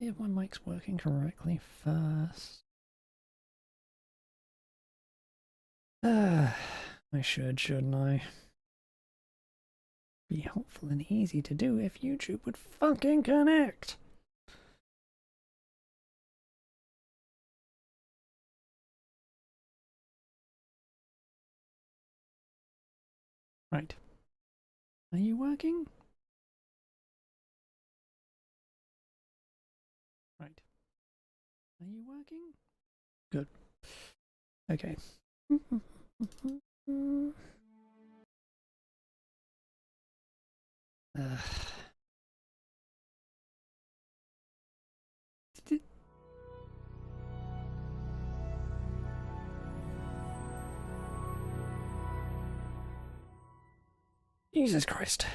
If my mic's working correctly first. I shouldn't I? Be helpful and easy to do if YouTube would fucking connect. Right. Are you working? Right. Are you working? Good. Okay. Jesus Christ.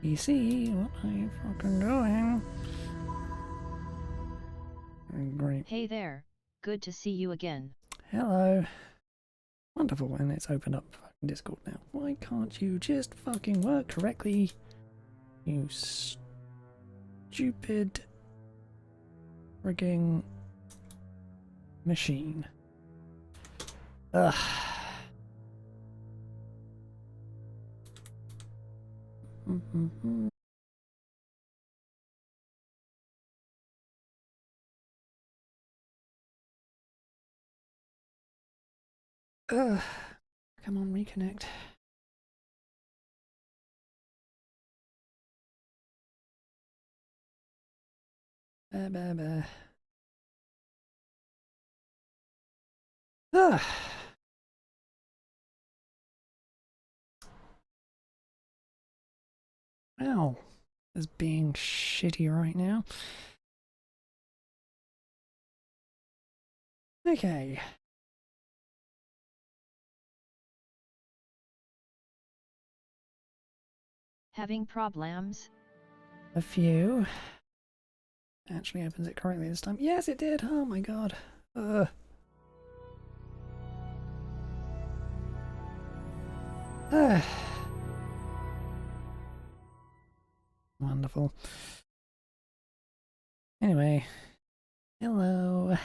PC, what are you fucking doing? Great. Hey there, good to see you again. Hello. Wonderful, and it's opened up fucking Discord now. Why can't you just fucking work correctly? You stupid frigging machine. Ugh. Ugh. Come on, reconnect. Ugh. Wow. Is being shitty right now. Okay. Having problems? A few. Actually opens it correctly this time. Yes, it did. Oh my god. Wonderful. Anyway. Hello.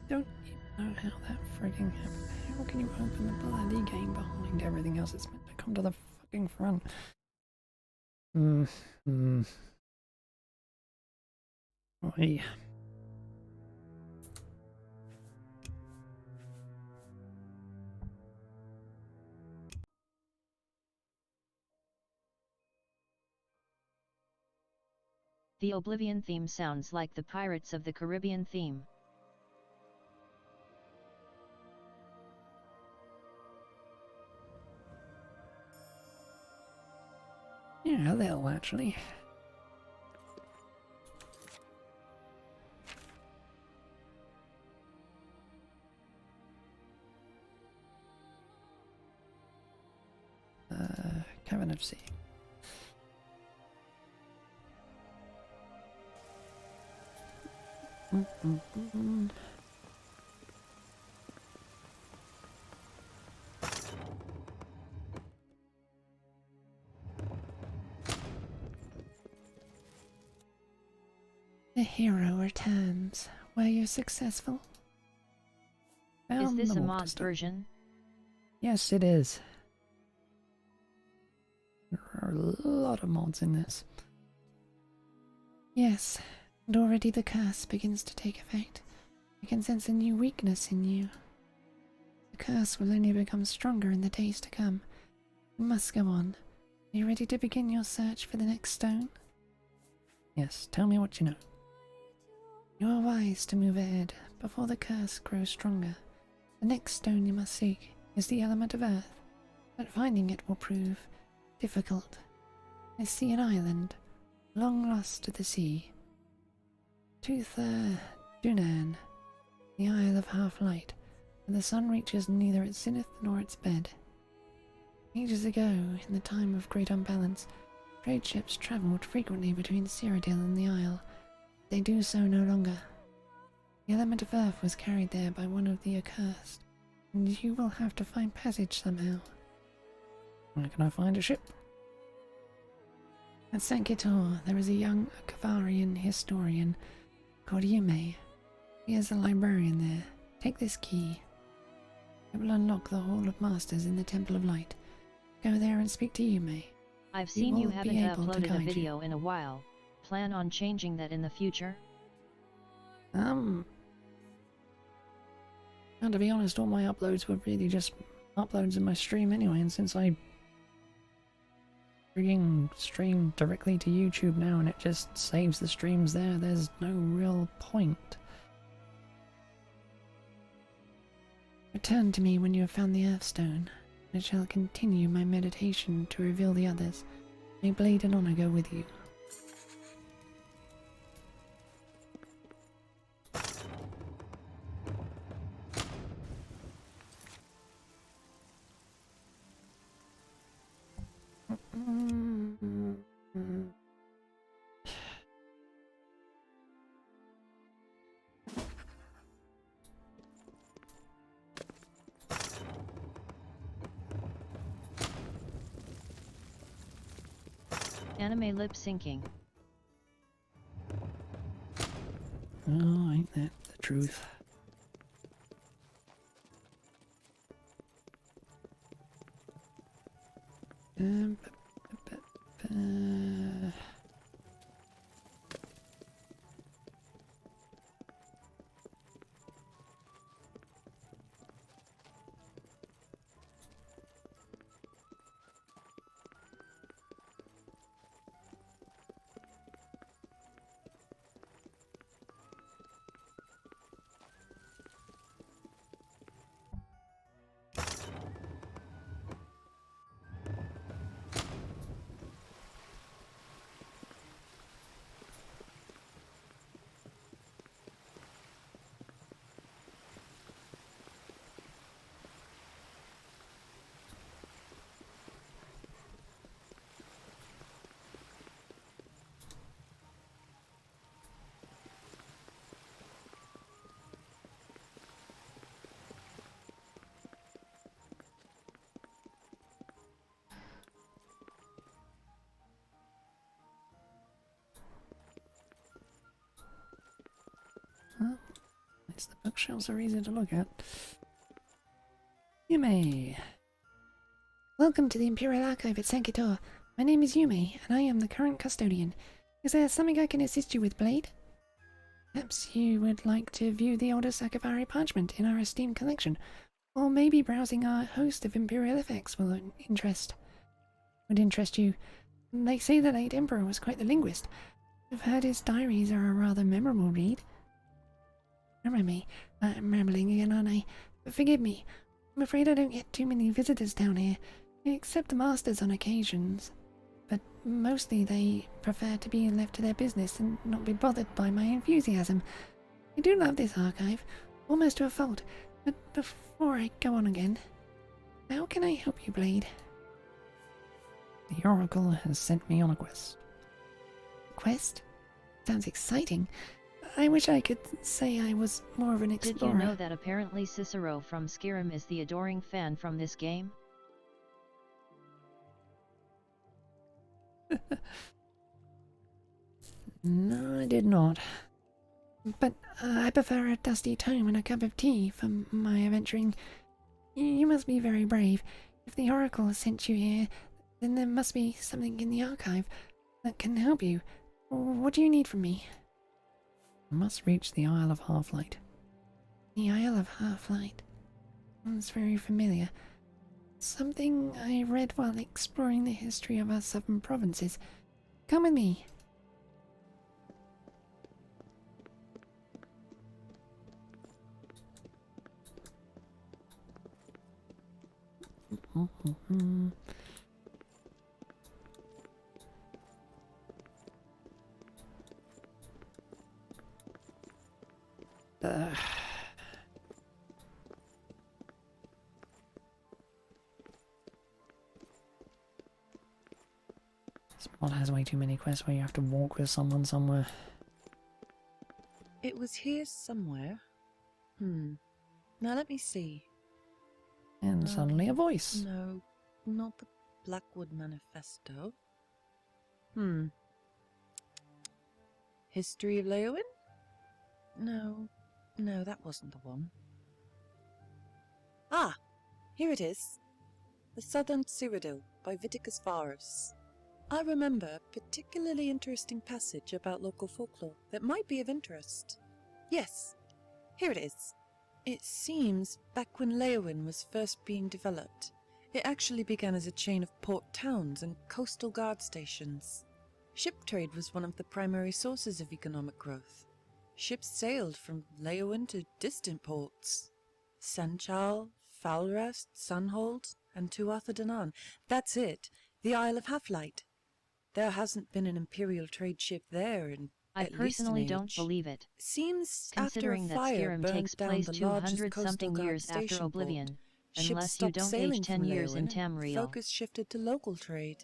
Don't even know how that frigging happened. How can you open the bloody game behind everything else? It's meant to come to the fucking front. Oi. The Oblivion theme sounds like the Pirates of the Caribbean theme. Yeah, a little actually. Kevin FC. The hero returns. Were you successful? Is Found this the a water mod stone. version? Yes, it is. There are a lot of mods in this. Yes, and already the curse begins to take effect. I can sense a new weakness in you. The curse will only become stronger in the days to come. You must go on. Are you ready to begin your search for the next stone? Yes, tell me what you know. You are wise to move ahead before the curse grows stronger. The next stone you must seek is the element of earth, but finding it will prove difficult. I see an island, long lost to the sea. Dunan, the Isle of Half-Light, where the sun reaches neither its zenith nor its bed. Ages ago, in the time of great unbalance, trade ships travelled frequently between Cyrodiil and the Isle. They do so no longer. The element of earth was carried there by one of the accursed, and you will have to find passage somehow. Where can I find a ship? At St. Kitor, there is a young Kavarian historian called Yume. He is a librarian there. Take this key. It will unlock the Hall of Masters in the Temple of Light. Go there and speak to Yume. I've seen you haven't uploaded a video in a while. Plan on changing that in the future? Well, to be honest, all my uploads were really just uploads in my stream anyway, and since I stream directly to YouTube now and it just saves the streams there, there's no real point. Return to me when you have found the Earthstone, and I shall continue my meditation to reveal the others. May Blade and Honor go with you. Anime lip syncing. Oh, ain't that the truth? Well, at least the bookshelves are easy to look at. Yume! Welcome to the Imperial Archive at St. Kitor. My name is Yume, and I am the current custodian. Is there something I can assist you with, Blade? Perhaps you would like to view the older Sakavari parchment in our esteemed collection, or maybe browsing our host of Imperial effects would interest you. They say the late Emperor was quite the linguist. I've heard his diaries are a rather memorable read. I'm rambling again, aren't I? Forgive me. I'm afraid I don't get too many visitors down here, except the masters on occasions. But mostly they prefer to be left to their business and not be bothered by my enthusiasm. I do love this archive, almost to a fault, but before I go on again, how can I help you, Blade? The Oracle has sent me on a quest. Quest? Sounds exciting. I wish I could say I was more of an explorer. Did you know that apparently Cicero from Skyrim is the adoring fan from this game? No, I did not. But I prefer a dusty tome and a cup of tea for my adventuring. You must be very brave. If the Oracle has sent you here, then there must be something in the archive that can help you. What do you need from me? I must reach the Isle of Halflight. The Isle of Halflight? Sounds very familiar. Something I read while exploring the history of our southern provinces. Come with me. This mod has way too many quests where you have to walk with someone somewhere. It was here somewhere. Now let me see. And suddenly a voice. No, not the Blackwood Manifesto. History of Leowin? No, that wasn't the one. Ah, here it is. The Southern Cyrodiil by Viticus Varus. I remember a particularly interesting passage about local folklore that might be of interest. Yes, here it is. It seems back when Leowin was first being developed, it actually began as a chain of port towns and coastal guard stations. Ship trade was one of the primary sources of economic growth. Ships sailed from Leowin to distant ports. Senchal, Falrest, Sunhold, and Tuatha Danann. That's it, the Isle of Half-Light. There hasn't been an Imperial trade ship there in I at least an personally age. don't believe it. Seems Considering after a that fire Skyrim burned takes down place the largest coastal 200-something guard years after station port, Oblivion, ships unless you stopped don't sailing age 10 from years in Leowin and Tamriel. focus shifted to local trade.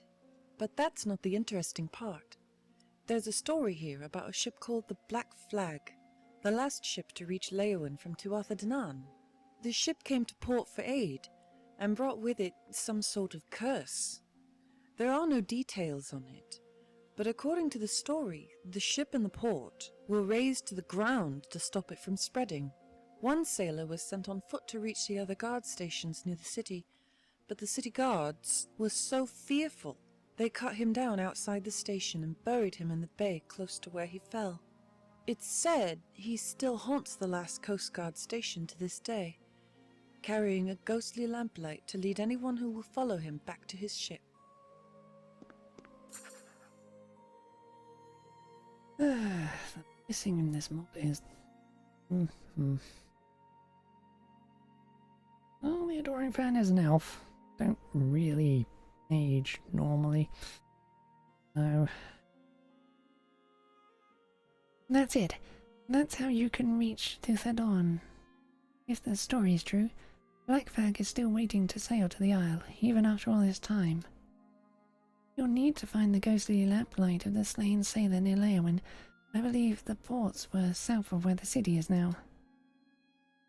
But that's not the interesting part. There's a story here about a ship called the Black Flag, the last ship to reach Leowin from Tuatha Danann. The ship came to port for aid, and brought with it some sort of curse. There are no details on it, but according to the story, the ship and the port were razed to the ground to stop it from spreading. One sailor was sent on foot to reach the other guard stations near the city, but the city guards were so fearful they cut him down outside the station and buried him in the bay close to where he fell. It's said he still haunts the last Coast Guard station to this day, carrying a ghostly lamplight to lead anyone who will follow him back to his ship. The missing in this mod is... Well, the Adoring Fan is an elf. Don't really age normally. So... That's it. That's how you can reach Tuatha. If the story is true, Black Flag is still waiting to sail to the Isle, even after all this time. You'll need to find the ghostly lamplight of the slain sailor near Leowin. I believe the ports were south of where the city is now.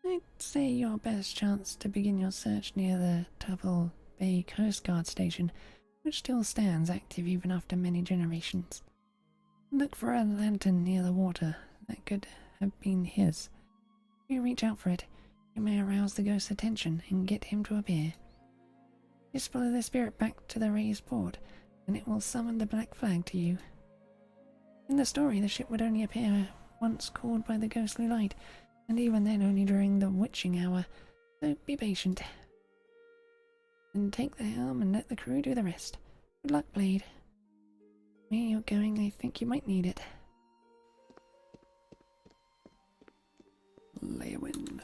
I'd say your best chance to begin your search near the Double Bay Coast Guard station, which still stands active even after many generations. Look for a lantern near the water. That could have been his. If you reach out for it, you may arouse the ghost's attention and get him to appear. Just follow the spirit back to the raised port, and it will summon the Black Flag to you. In the story, the ship would only appear once called by the ghostly light, and even then only during the witching hour, so be patient. And take the helm and let the crew do the rest. Good luck, Blade. Where you're going, I think you might need it. Leowin.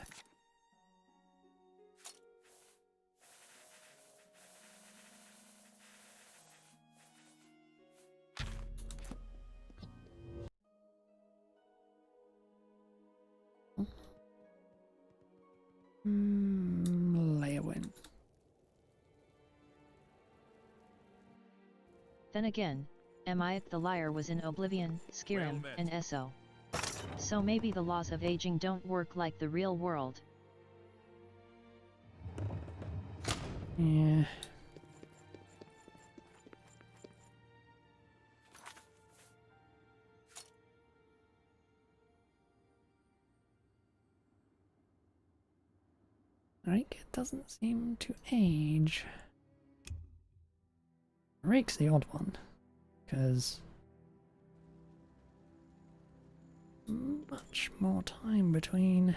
Leowin. Then again, Amiat the Liar was in Oblivion, Skyrim, and Esso. So maybe the laws of aging don't work like the real world. Yeah. Rake doesn't seem to age. Rake's the odd one, because much more time between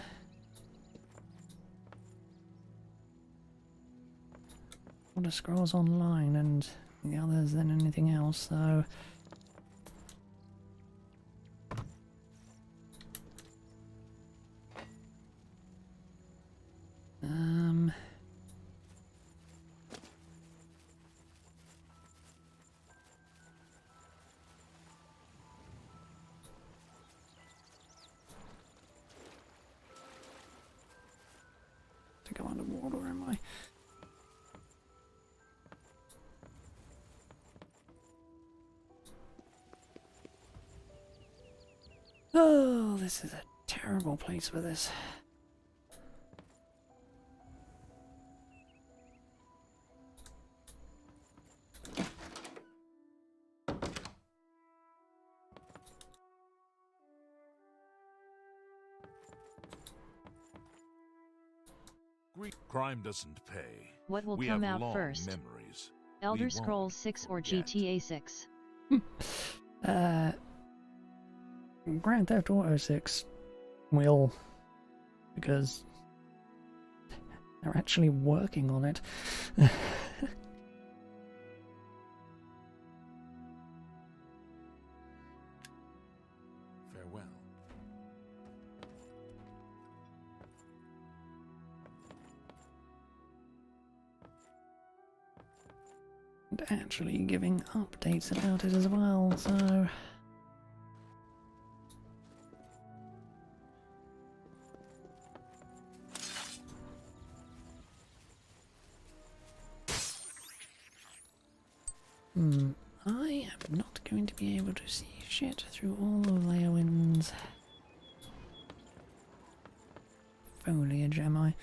Elder Scrolls Online and the others than anything else, so to go underwater, am I? Oh, this is a terrible place for this. Crime doesn't pay. What will We come have out long first? memories. Elder We Scrolls won't 6 or forget. GTA 6? Grand Theft Auto 6 will, because they're actually working on it. Farewell. And actually giving updates about it as well, so... I am not going to be able to see shit through all of Leowin's foliage, am I?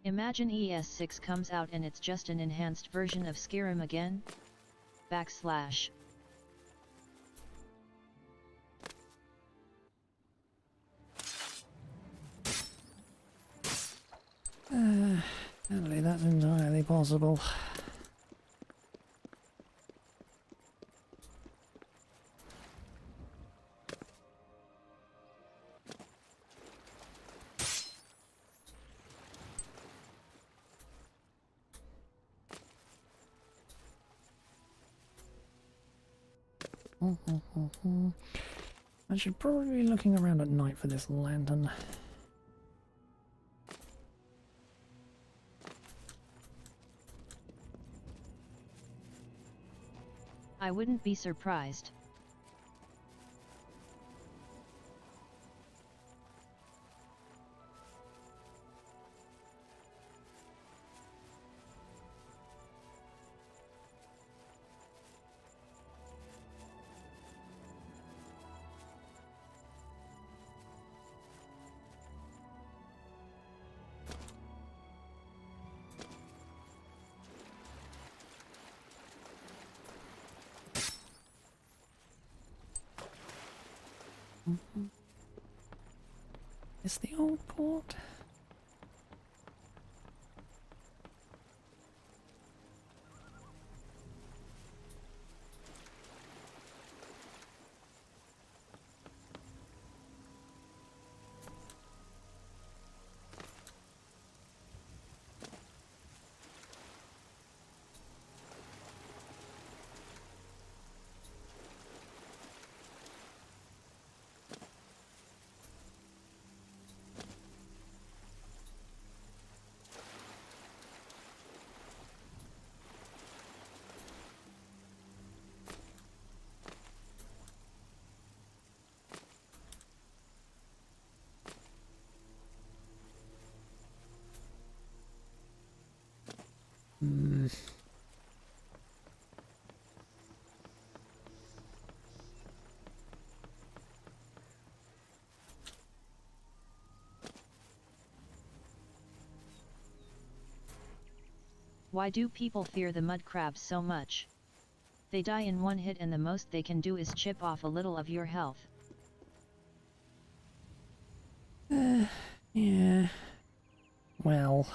Imagine ES6 comes out and it's just an enhanced version of Skyrim again? // Sadly, that's entirely possible. I should probably be looking around at night for this lantern. I wouldn't be surprised. Is the old port? Why do people fear the mud crabs so much? They die in one hit and the most they can do is chip off a little of your health. Yeah. Well,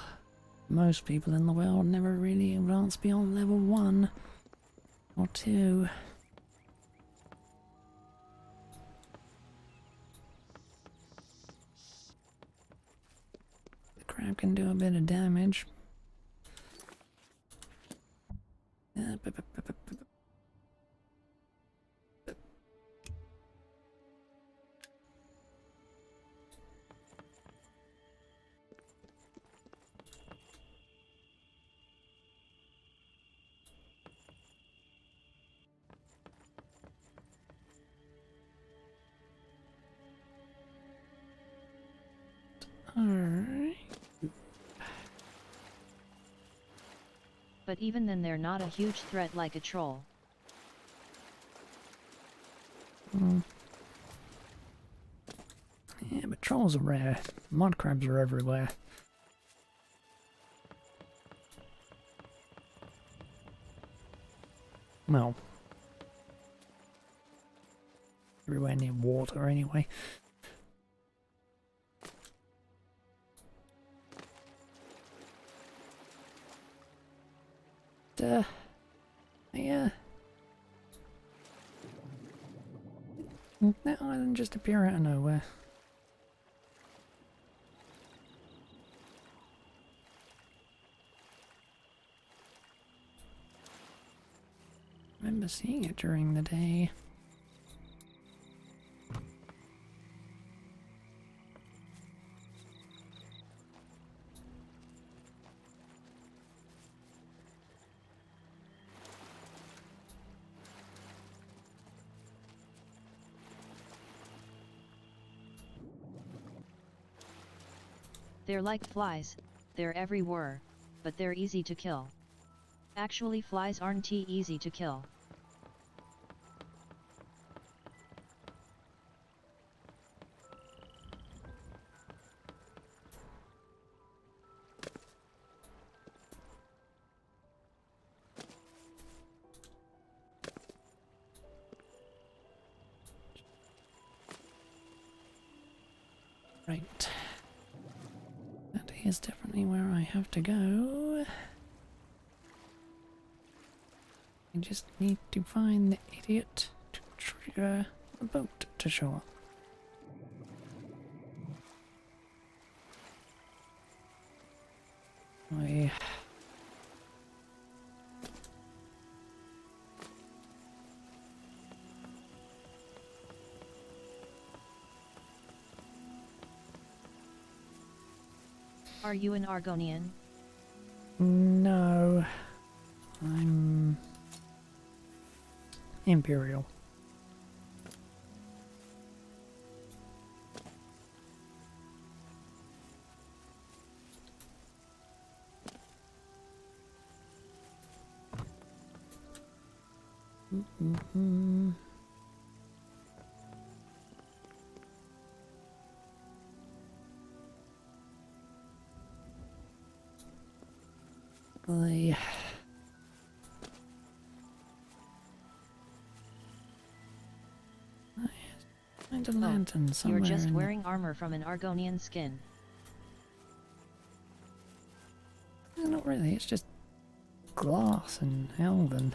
most people in the world never really advance beyond level 1 or 2. The crab can do a bit of damage. Alright. But even then they're not a huge threat like a troll. Yeah, but trolls are rare. Mud crabs are everywhere. Well, everywhere near water anyway. Yeah. That island just appear out of nowhere. I remember seeing it during the day. They're like flies, they're everywhere, but they're easy to kill. Actually, flies aren't easy to kill. Right. That is definitely where I have to go. I just need to find the idiot to trigger the boat to show up. Are you an Argonian? No, I'm Imperial. I find a lantern somewhere. You're just wearing armor from an Argonian skin. Not really, it's just glass and elven.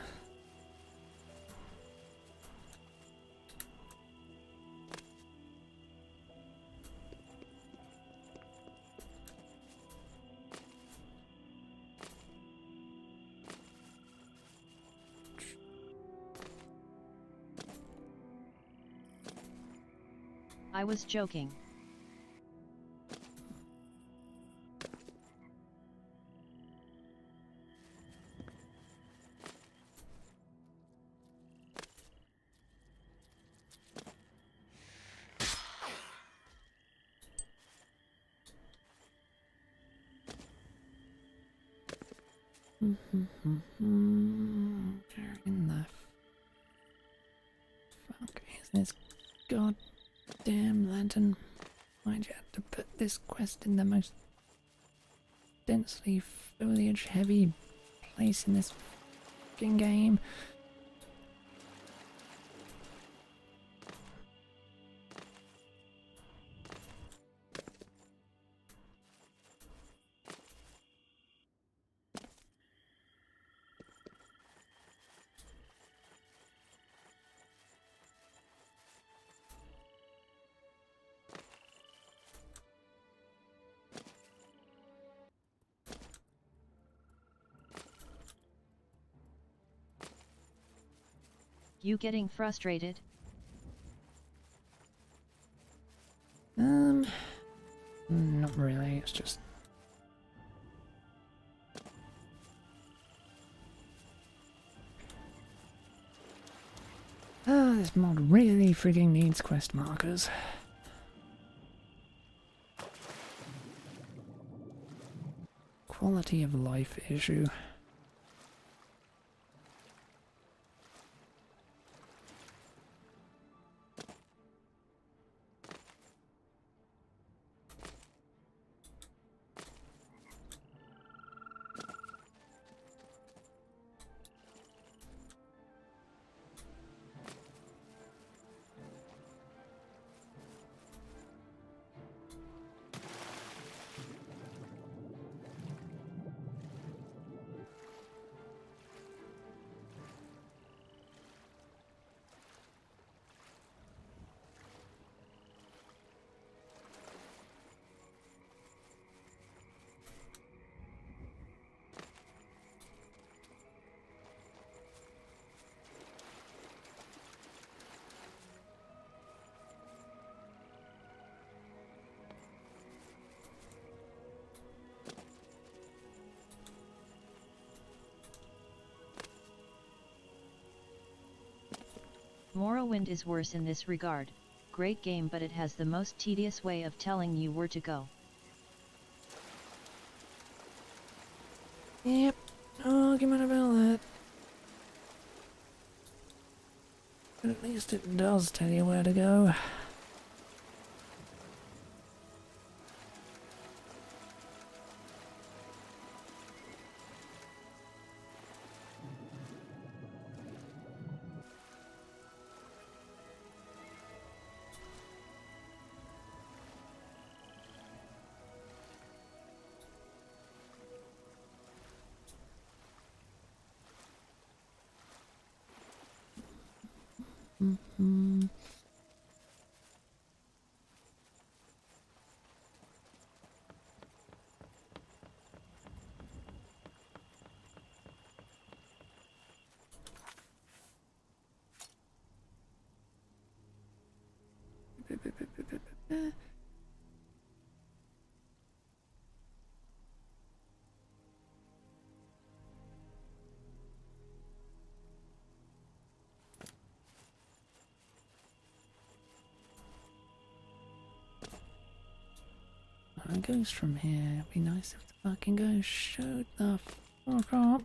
I was joking. Where in the fuck is this goddamn lantern? Why'd you have to put this quest in the most densely foliage heavy place in this fucking game? You getting frustrated? Not really, it's just... This mod really frigging needs quest markers. Quality of life issue. Morrowind is worse in this regard. Great game, but it has the most tedious way of telling you where to go. Yep, no argument about that. But at least it does tell you where to go. Mm-hmm. It goes from here. It'd be nice if the fucking ghost showed the fuck up.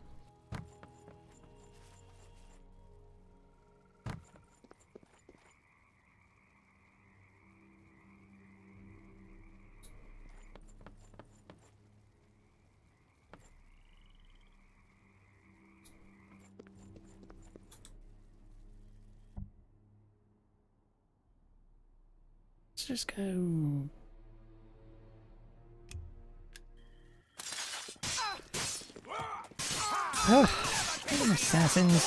Let's just go. Ugh, assassins.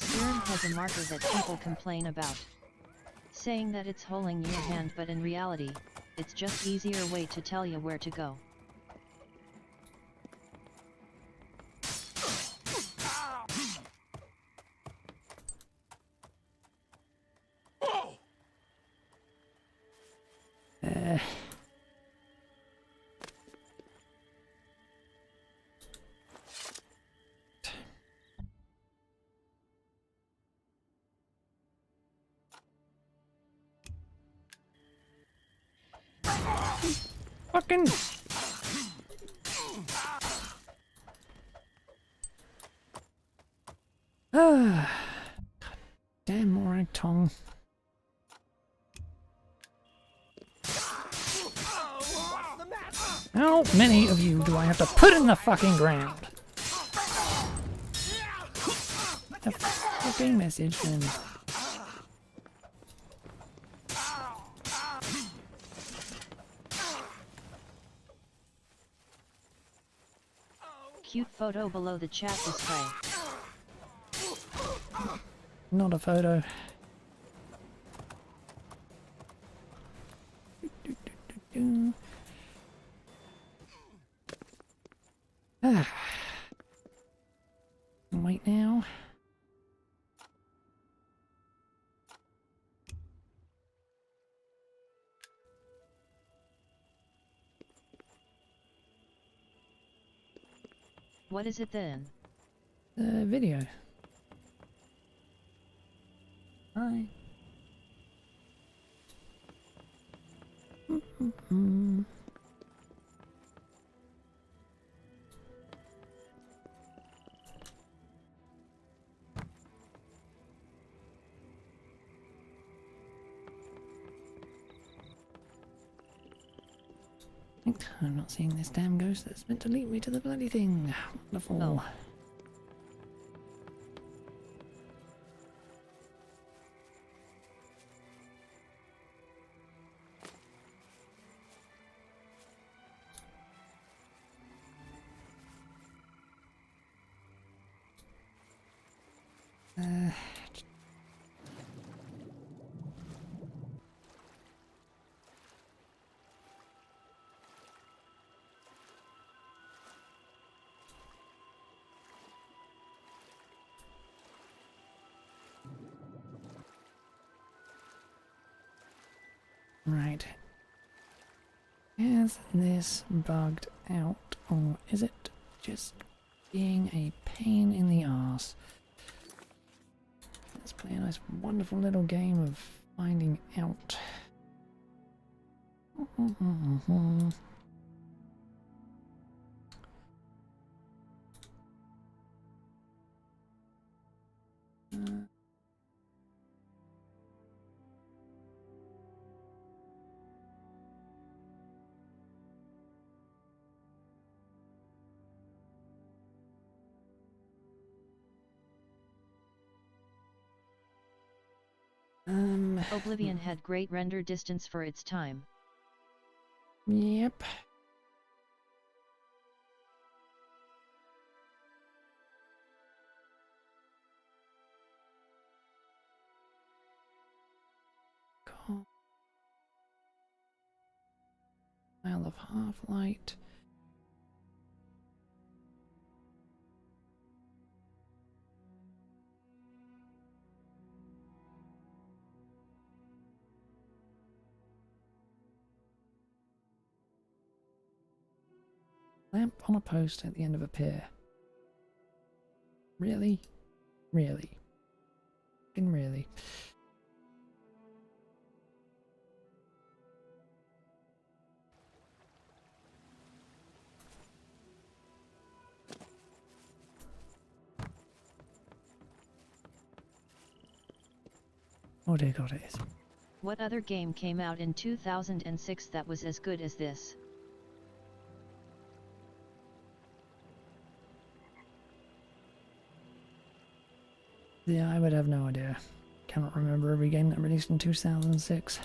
Skyrim has a marker that people complain about, saying that it's holding your hand, but in reality, it's just easier way to tell you where to go. Fucking. Damn morag tongue. How many of you do I have to put in the fucking ground? The fucking message then. Cute photo below the chat display. Not a photo. right now. What is it then? The video. Hi. I'm not seeing this damn ghost that's meant to lead me to the bloody thing. Wonderful. Oh. Uh, right. Is this bugged out, or is it just being a pain in the arse? Let's play a nice wonderful little game of finding out. Oblivion had great render distance for its time. Yep. Cool. Isle of Half-Light. Lamp on a post at the end of a pier. Really? Really? Fucking really? Oh dear God, it is. What other game came out in 2006 that was as good as this? Yeah, I would have no idea. Cannot remember every game that released in 2006.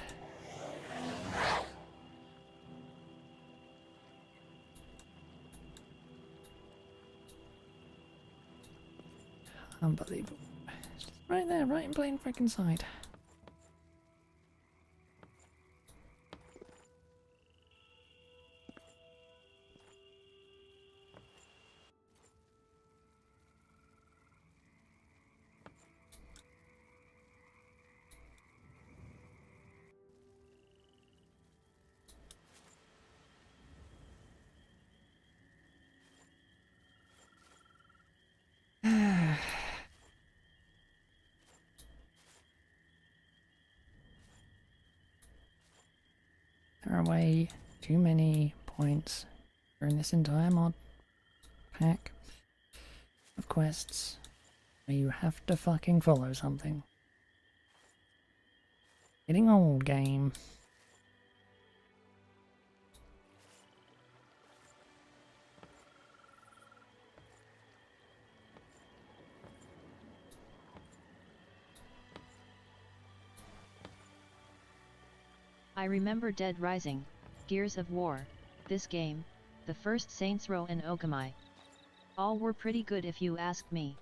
Unbelievable. It's just right there, right in plain freaking sight. There are way too many points during this entire mod pack of quests where you have to fucking follow something. Getting old, game. I remember Dead Rising, Gears of War, this game, the first Saints Row and Okamai. All were pretty good if you ask me.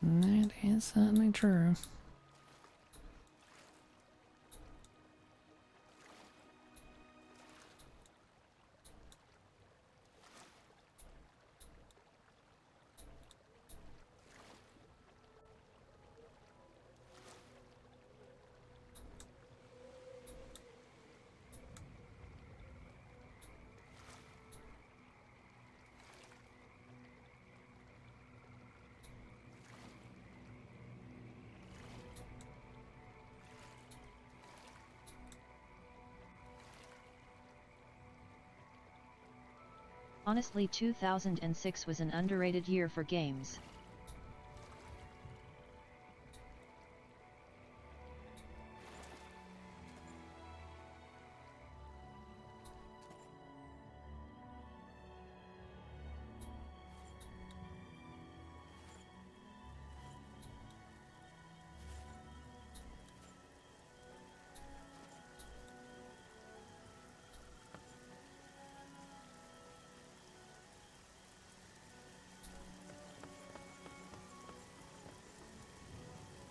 That is certainly true. Honestly, 2006 was an underrated year for games.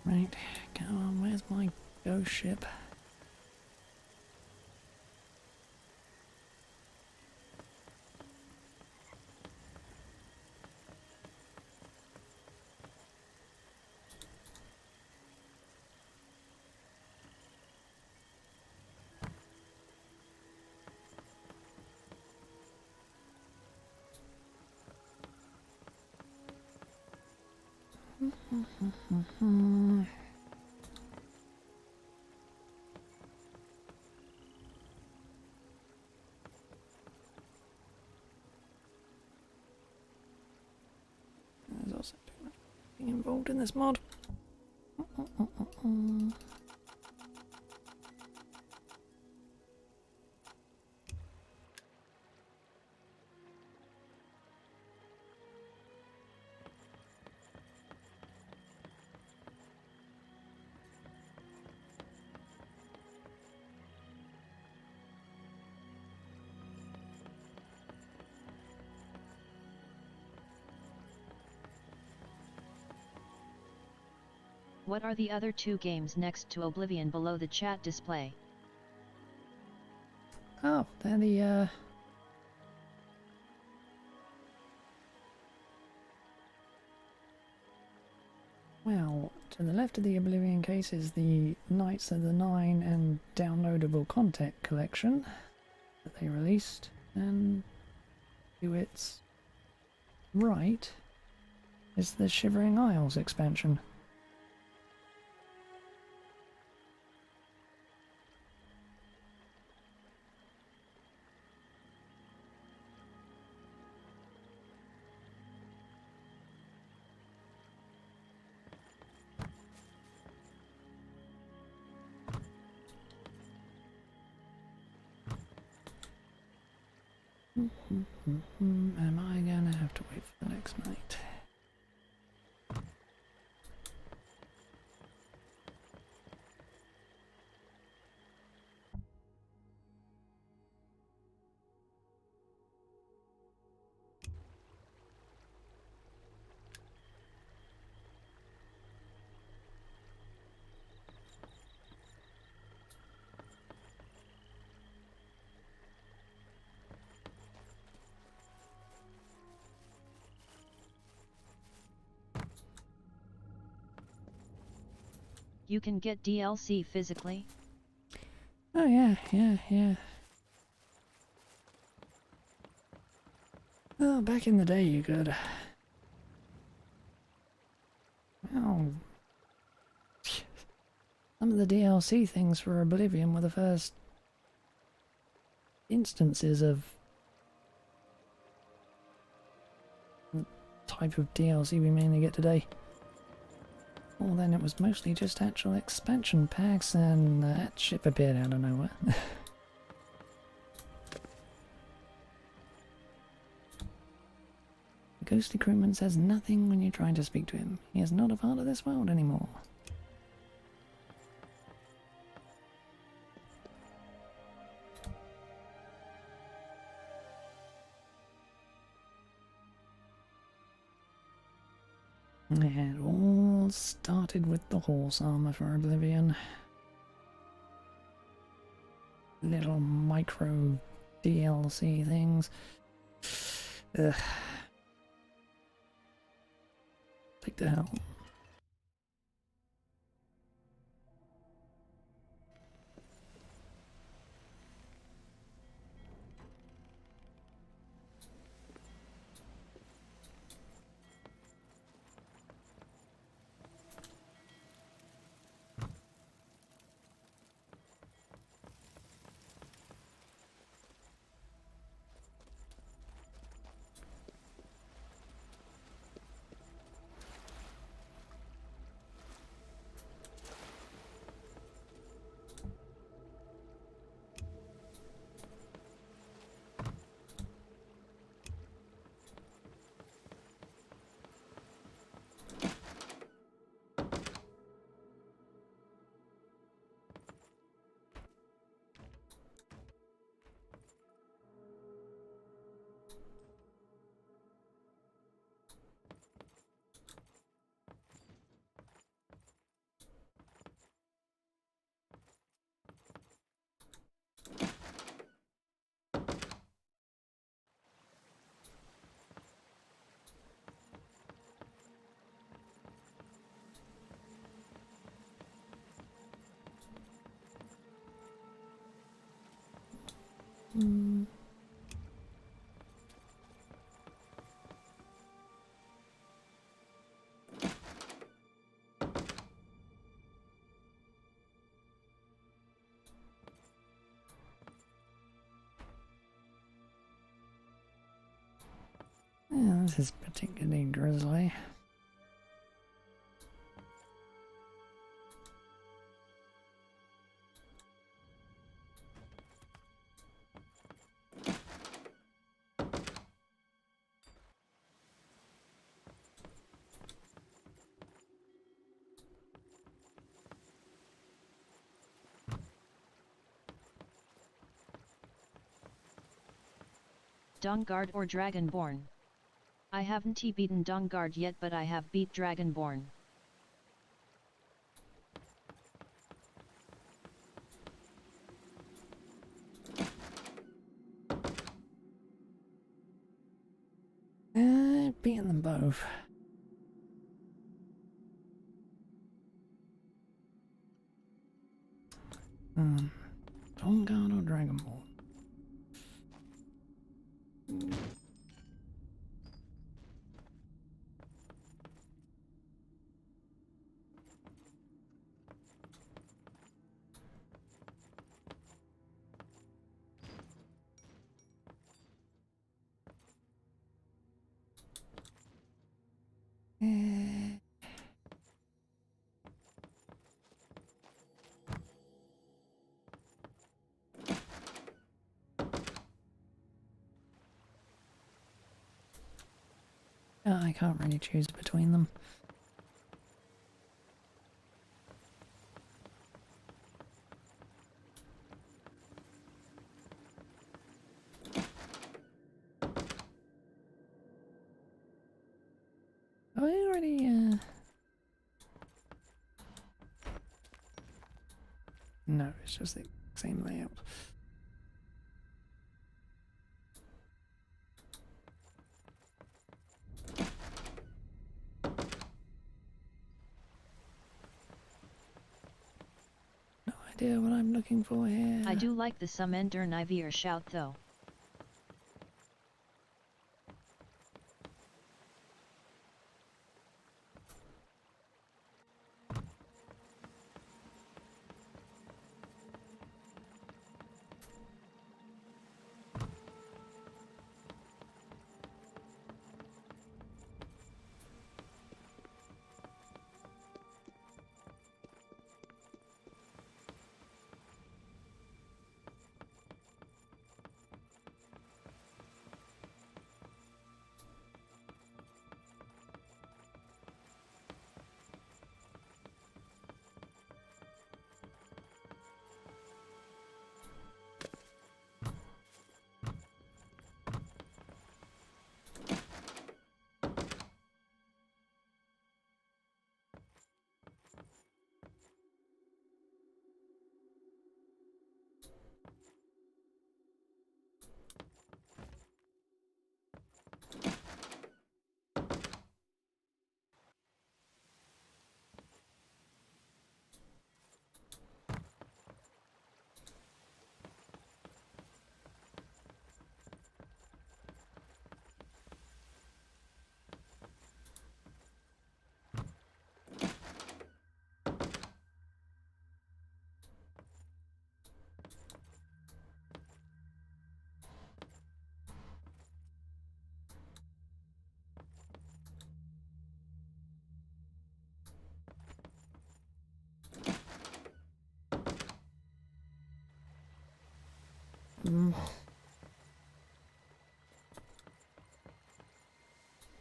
Right, come on, where's my ghost ship? There's also too much being involved in this mod. What are the other two games next to Oblivion below the chat display? Oh, they're the, well, to the left of the Oblivion case is the Knights of the Nine and downloadable content collection that they released, and to its right is the Shivering Isles expansion. Am I gonna have to wait for the next night? You can get DLC physically? Oh yeah. Oh, back in the day you could. Oh, some of the DLC things for Oblivion were the first instances of the type of DLC we mainly get today. Well, then it was mostly just actual expansion packs, and that ship appeared out of nowhere. The ghostly crewman says nothing when you try to speak to him. He is not a part of this world anymore. I had all started with the horse armor for Oblivion. Little micro DLC things. Ugh. Take the helm. Yeah, this is particularly grisly. Dawnguard or Dragonborn? I haven't beaten Dawnguard yet, but I have beat Dragonborn. Beating them both. Dawnguard or Dragonborn? I can't really choose between them. Oh, I already, No, it's just the same layout. No idea what I'm looking for here. I do like the Summender Nivier shout though.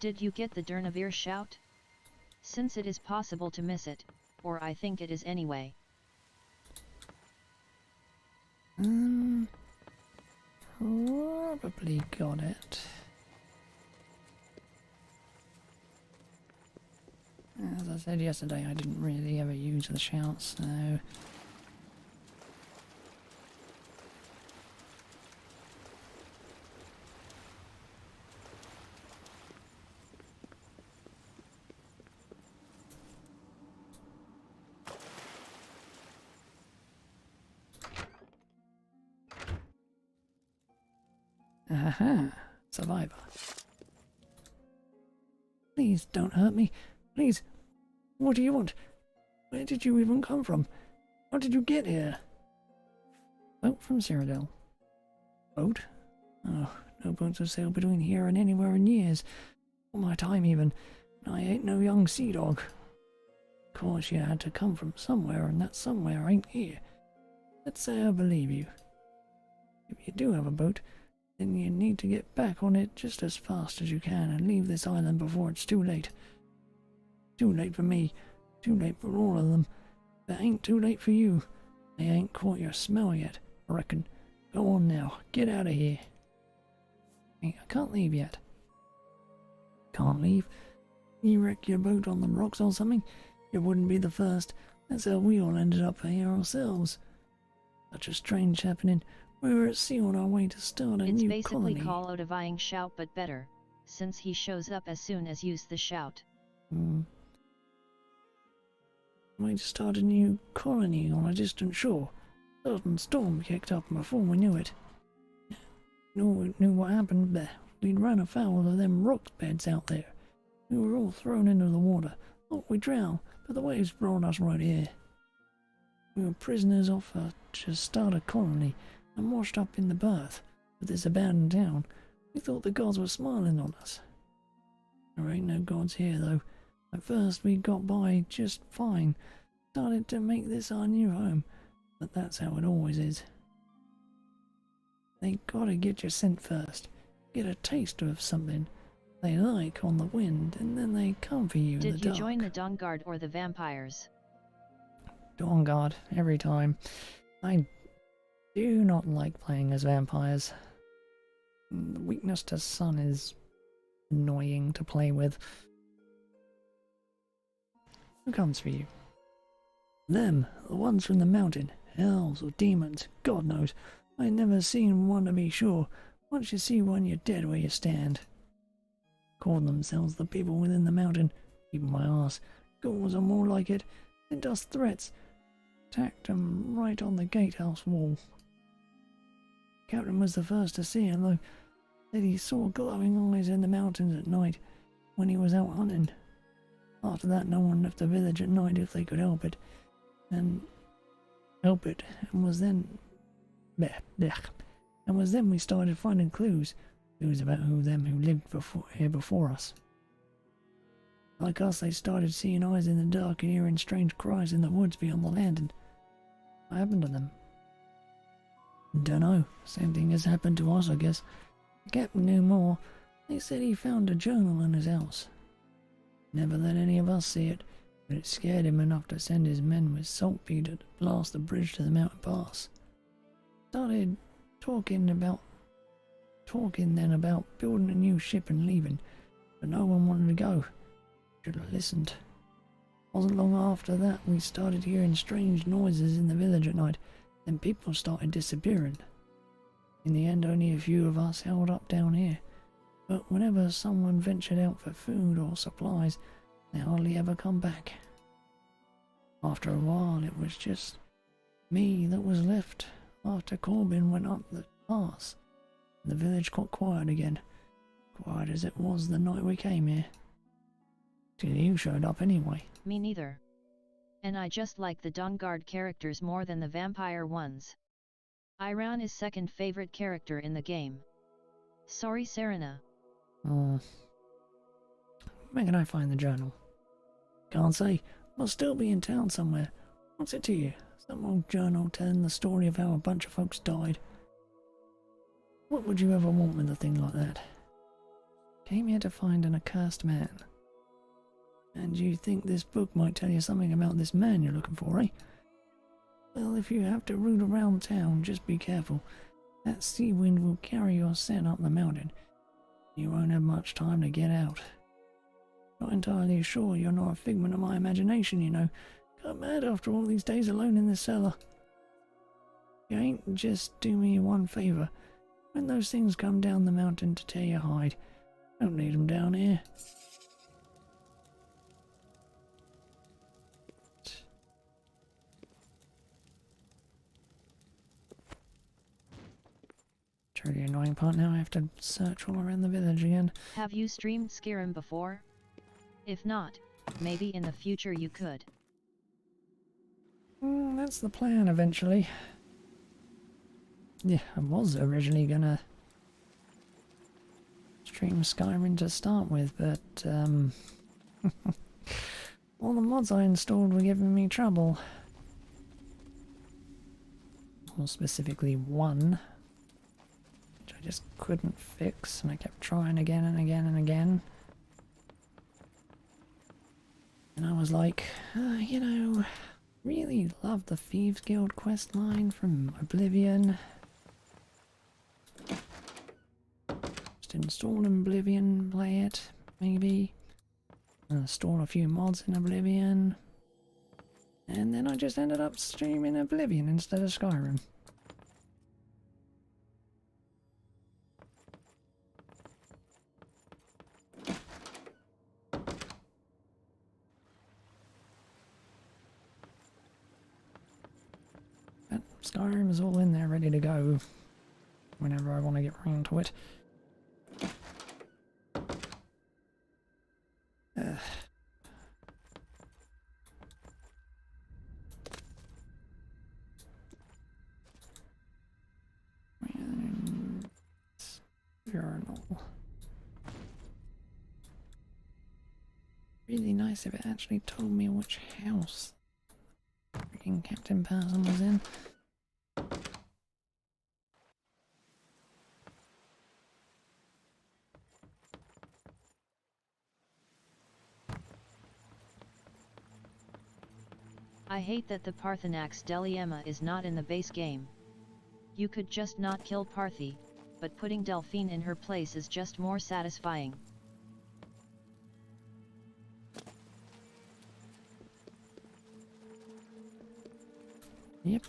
Did you get the Durnavir shout? Since it is possible to miss it, or I think it is anyway. Probably got it. As I said yesterday, I didn't really ever use the shouts, so... Aha! Survivor. Please don't hurt me. Please. What do you want? Where did you even come from? How did you get here? Boat from Cyrodiil. Boat? Oh, no boats have sailed between here and anywhere in years. All my time even. And I ain't no young sea dog. Of course you had to come from somewhere, and that somewhere ain't here. Let's say I believe you. If you do have a boat, then you need to get back on it just as fast as you can and leave this island before it's too late. Too late for me. Too late for all of them. But ain't too late for you. They ain't caught your smell yet, I reckon. Go on now. Get out of here. Hey, I can't leave yet. Can't leave? You wreck your boat on the rocks or something? You wouldn't be the first. That's how we all ended up here ourselves. Such a strange happening. We were at sea on our way to start a new colony. It's basically Call Odivine shout but better, since he shows up as soon as use the shout. Way to start a new colony on a distant shore. Sudden storm kicked up before we knew it. Knew what happened there. We'd run afoul of them rock beds out there. We were all thrown into the water. Thought we'd drown, but the waves brought us right here. We were prisoners off to start a colony and washed up in the berth of this abandoned town. We thought the gods were smiling on us. There ain't no gods here though. At first we got by just fine. Started to make this our new home. But that's how it always is. They gotta get your scent first. Get a taste of something they like on the wind, and then they come for you in the dark. Did you join the Dawn Guard or the vampires? Dawn Guard, every time. I do not like playing as vampires. The weakness to sun is annoying to play with. Who comes for you? Them, the ones from the mountain. Elves or demons, God knows. I ain't never seen one to be sure. Once you see one, you're dead where you stand. Called themselves the people within the mountain. Even my arse. Ghouls are more like it. Sent us threats. Attacked 'em right on the gatehouse wall. Captain was the first to see him, though. Said he saw glowing eyes in the mountains at night when he was out hunting. After that, no one left the village at night if they could help it. And was then we started finding clues about who lived before us. Like us, they started seeing eyes in the dark and hearing strange cries in the woods beyond the landing. What happened to them? Dunno. Same thing has happened to us, I guess. The captain knew more. They said he found a journal in his house. Never let any of us see it, but it scared him enough to send his men with saltpeter to blast the bridge to the mountain pass. Started talking then about building a new ship and leaving, but no one wanted to go. Should have listened. Wasn't long after that we started hearing strange noises in the village at night, then people started disappearing. In the end, only a few of us held up down here, but whenever someone ventured out for food or supplies, they hardly ever come back. After a while, it was just me that was left after Corbin went up the pass. The village got quiet again, quiet as it was the night we came here. Till you showed up anyway. Me neither. And I just like the Dawn Guard characters more than the vampire ones. Iran is second favorite character in the game. Sorry, Serena. Where can I find the journal? Can't say. Must still be in town somewhere. What's it to you? Some old journal telling the story of how a bunch of folks died. What would you ever want with a thing like that? Came here to find an accursed man. And you think this book might tell you something about this man you're looking for, eh? Well, if you have to root around town, just be careful. That sea wind will carry your scent up the mountain. You won't have much time to get out. Not entirely sure you're not a figment of my imagination, you know. Got mad after all these days alone in this cellar. You ain't just do me one favour. When those things come down the mountain to tear your hide, don't need 'em down here. Truly annoying part now, I have to search all around the village again. Have you streamed Skyrim before? If not, maybe in the future you could. That's the plan eventually. Yeah, I was originally gonna stream Skyrim to start with, but all the mods I installed were giving me trouble. More specifically one, which I just couldn't fix, and I kept trying again and again and again. And I was like, you know, really love the Thieves Guild quest line from Oblivion. Just install Oblivion, play it, maybe. Install a few mods in Oblivion. And then I just ended up streaming Oblivion instead of Skyrim. But Skyrim is all in there ready to go whenever I want to get around to it. Journal. Really nice if it actually told me which house freaking Captain Person was in. I hate that the Parthenax Deliema is not in the base game. You could just not kill Parthi, but putting Delphine in her place is just more satisfying. Yep.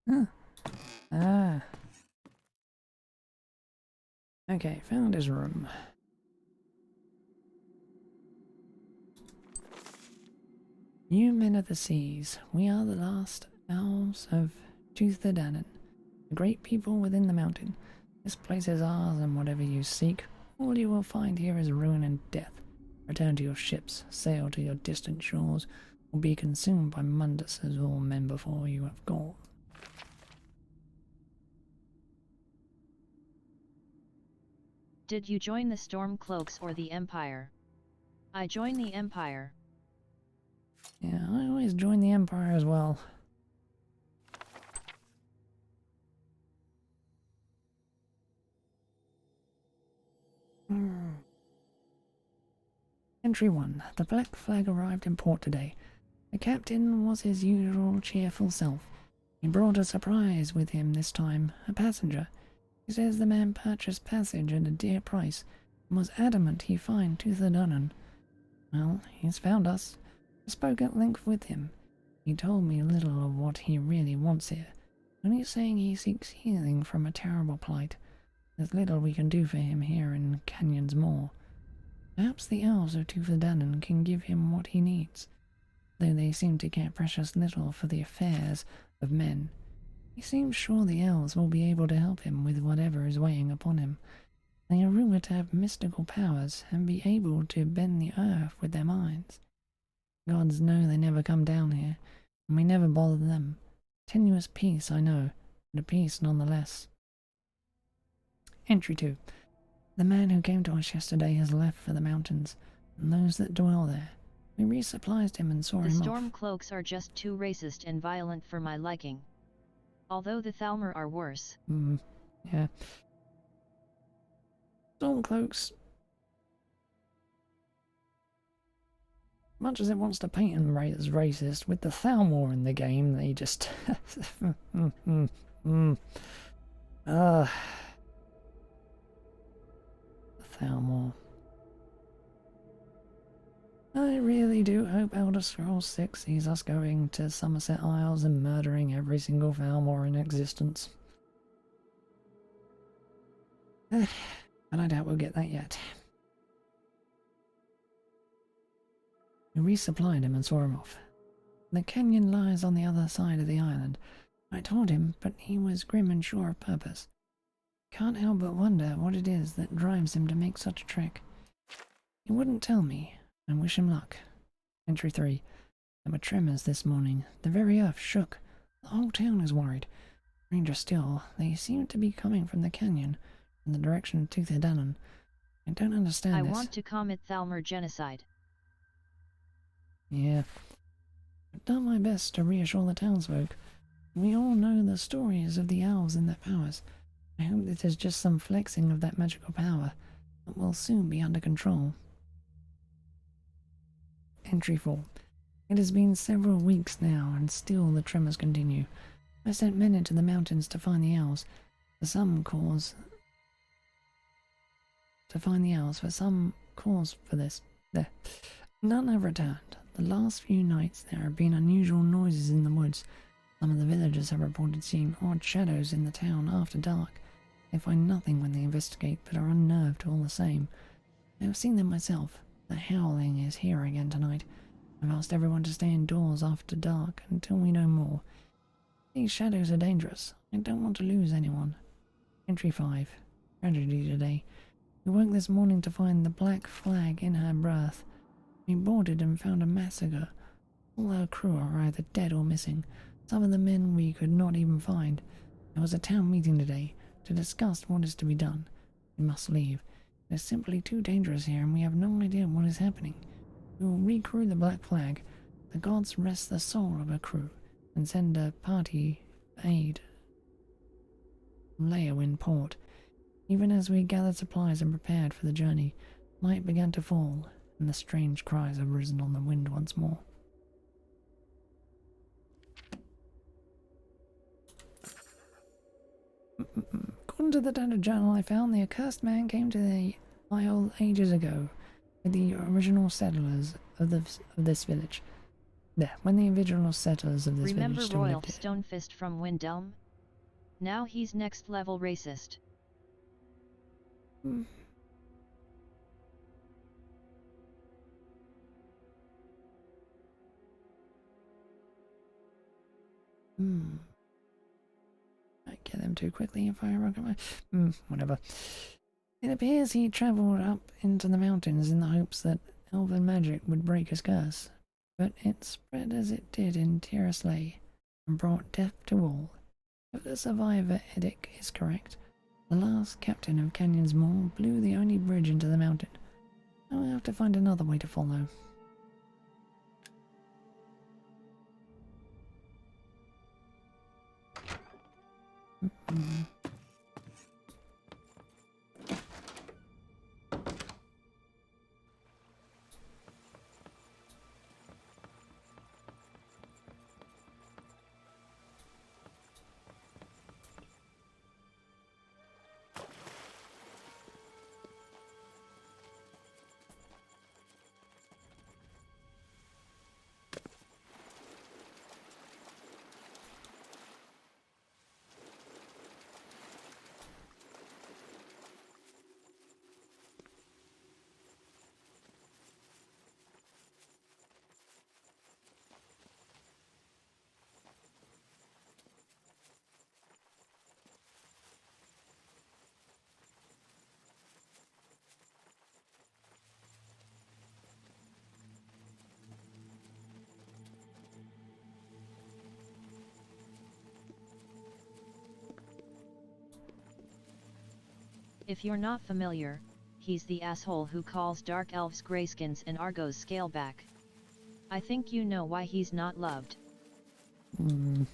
Huh. Ah. Okay, found his room. You men of the seas, we are the last elves of Tuatha, the great people within the mountain. This place is ours, and whatever you seek, all you will find here is ruin and death. Return to your ships, sail to your distant shores, or be consumed by Mundus as all men before you have gone. Did you join the Stormcloaks or the Empire? I joined the Empire. Yeah, I always join the Empire as well. Entry 1. The Black Flag arrived in port today. The captain was his usual cheerful self. He brought a surprise with him this time, a passenger. He says the man purchased passage at a dear price, and was adamant he find Tuatha. Well, he's found us. I spoke at length with him. He told me little of what he really wants here, only saying he seeks healing from a terrible plight. There's little we can do for him here in Canyon's Moor. Perhaps the elves of Tuatha can give him what he needs. though they seem to care precious little for the affairs of men. He seems sure the elves will be able to help him with whatever is weighing upon him. They are rumoured to have mystical powers and be able to bend the earth with their minds. Gods know they never come down here, and we never bother them. Tenuous peace, I know, but a peace nonetheless. Entry 2. The man who came to us yesterday has left for the mountains, and those that dwell there. We resupplied him and saw him off. The Stormcloaks are just too racist and violent for my liking. Although the Thalmor are worse. Yeah. Stormcloaks, much as it wants to paint them as racist, with the Thalmor in the game, they just... The Thalmor. I really do hope Elder Scrolls 6 sees us going to Somerset Isles and murdering every single Thalmor in existence. But I doubt we'll get that yet. We resupplied him and saw him off. The canyon lies on the other side of the island. I told him, but he was grim and sure of purpose. Can't help but wonder what it is that drives him to make such a trek. He wouldn't tell me, and wish him luck. Entry 3. There were tremors this morning. The very earth shook. The whole town is worried. Stranger still, they seem to be coming from the canyon, in the direction of Tooth Edanon. I don't understand this. I want to commit Thalmor genocide. Yeah. I've done my best to reassure the townsfolk. We all know the stories of the elves and their powers. I hope this is just some flexing of that magical power that will soon be under control. Entry 4. It has been several weeks now, and still the tremors continue. I sent men into the mountains to find the elves. For some cause for this. There. None have returned. The last few nights there have been unusual noises in the woods. Some of the villagers have reported seeing odd shadows in the town after dark. They find nothing when they investigate, but are unnerved all the same. I have seen them myself. The howling is here again tonight. I've asked everyone to stay indoors after dark until we know more. These shadows are dangerous. I don't want to lose anyone. Entry 5. Tragedy today. We woke this morning to find the black flag in her berth. We boarded and found a massacre. All her crew are either dead or missing. Some of the men we could not even find. There was a town meeting today to discuss what is to be done. We must leave. It is simply too dangerous here, and we have no idea what is happening. We will recrew the black flag. The gods rest the soul of her crew, and send a party aid from Leowin port. Even as we gathered supplies and prepared for the journey, night began to fall, and the strange cries have risen on the wind once more. According to the data journal I found, the accursed man came to the Isle ages ago with the original settlers of this village. There, when the original settlers of this Remember village still Royal lived here. Stonefist from Windhelm? Now he's next level racist. I get them too quickly if I rock my... whatever. It appears he travelled up into the mountains in the hopes that elven magic would break his curse, but it spread as it did in Tirasley and brought death to all. If the survivor edict is correct, the last captain of Canyon's Moor blew the only bridge into the mountain. I'll have to find another way to follow. If you're not familiar, he's the asshole who calls Dark Elves grayskins and Argos scaleback. I think you know why he's not loved. Hmm.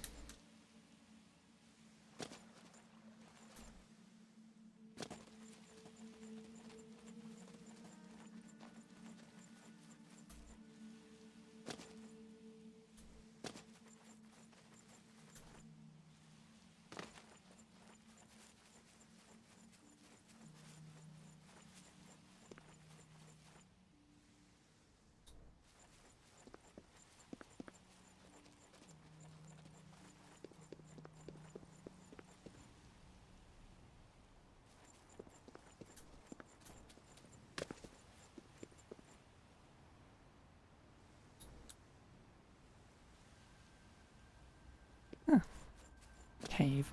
Cave.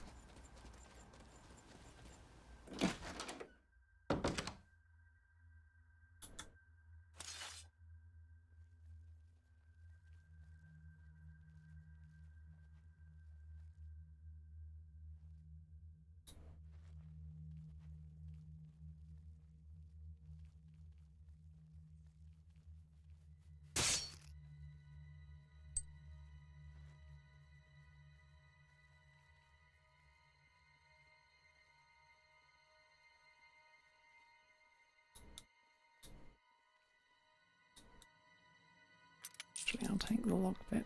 Actually, I'll take the lockpick.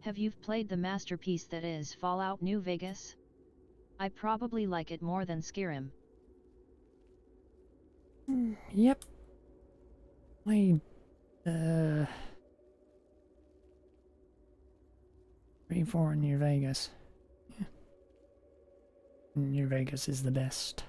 Have you played the masterpiece that is Fallout New Vegas? I probably like it more than Skyrim. Yep. Played 3-4 in New Vegas. Yeah. New Vegas is the best.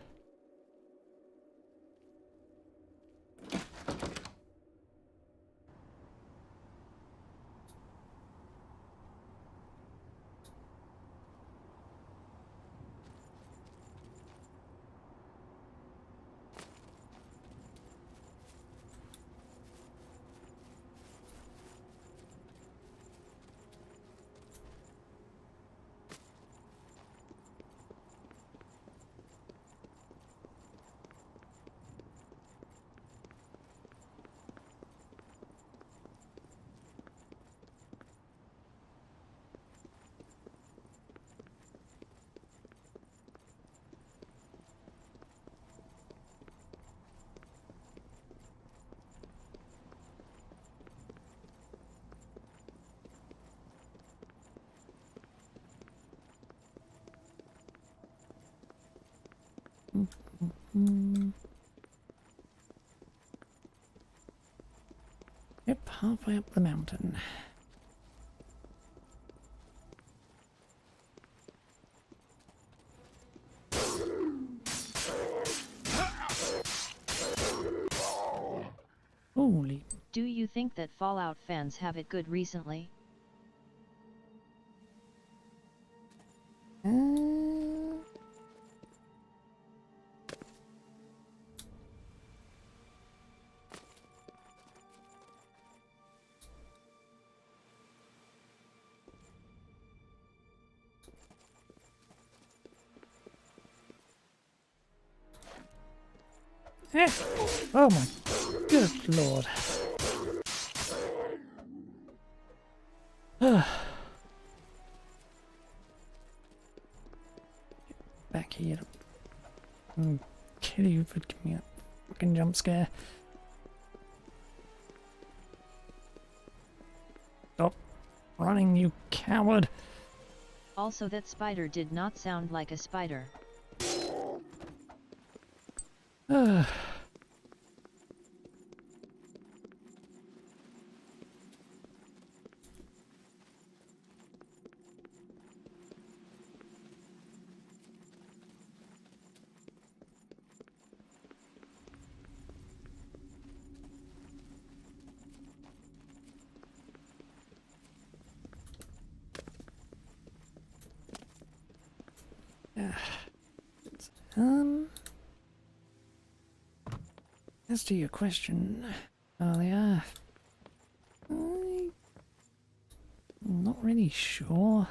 Yep, halfway up the mountain. Holy. Do you think that Fallout fans have it good recently? Oh my good lord. Back here. I'll kill you for giving me a fucking jump scare. Stop running, you coward. Also, that spider did not sound like a spider. As to your question earlier, I'm not really sure.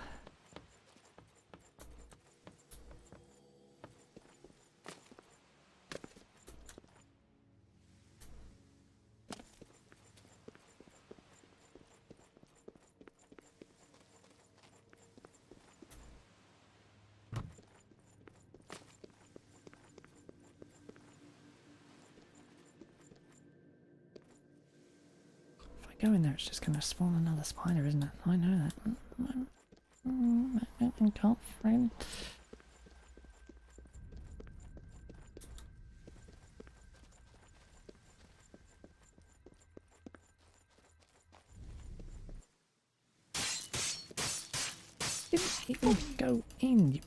If I go in there, it's just going to spawn another spider, isn't it? I know that. I can't friend. Didn't even go in, you.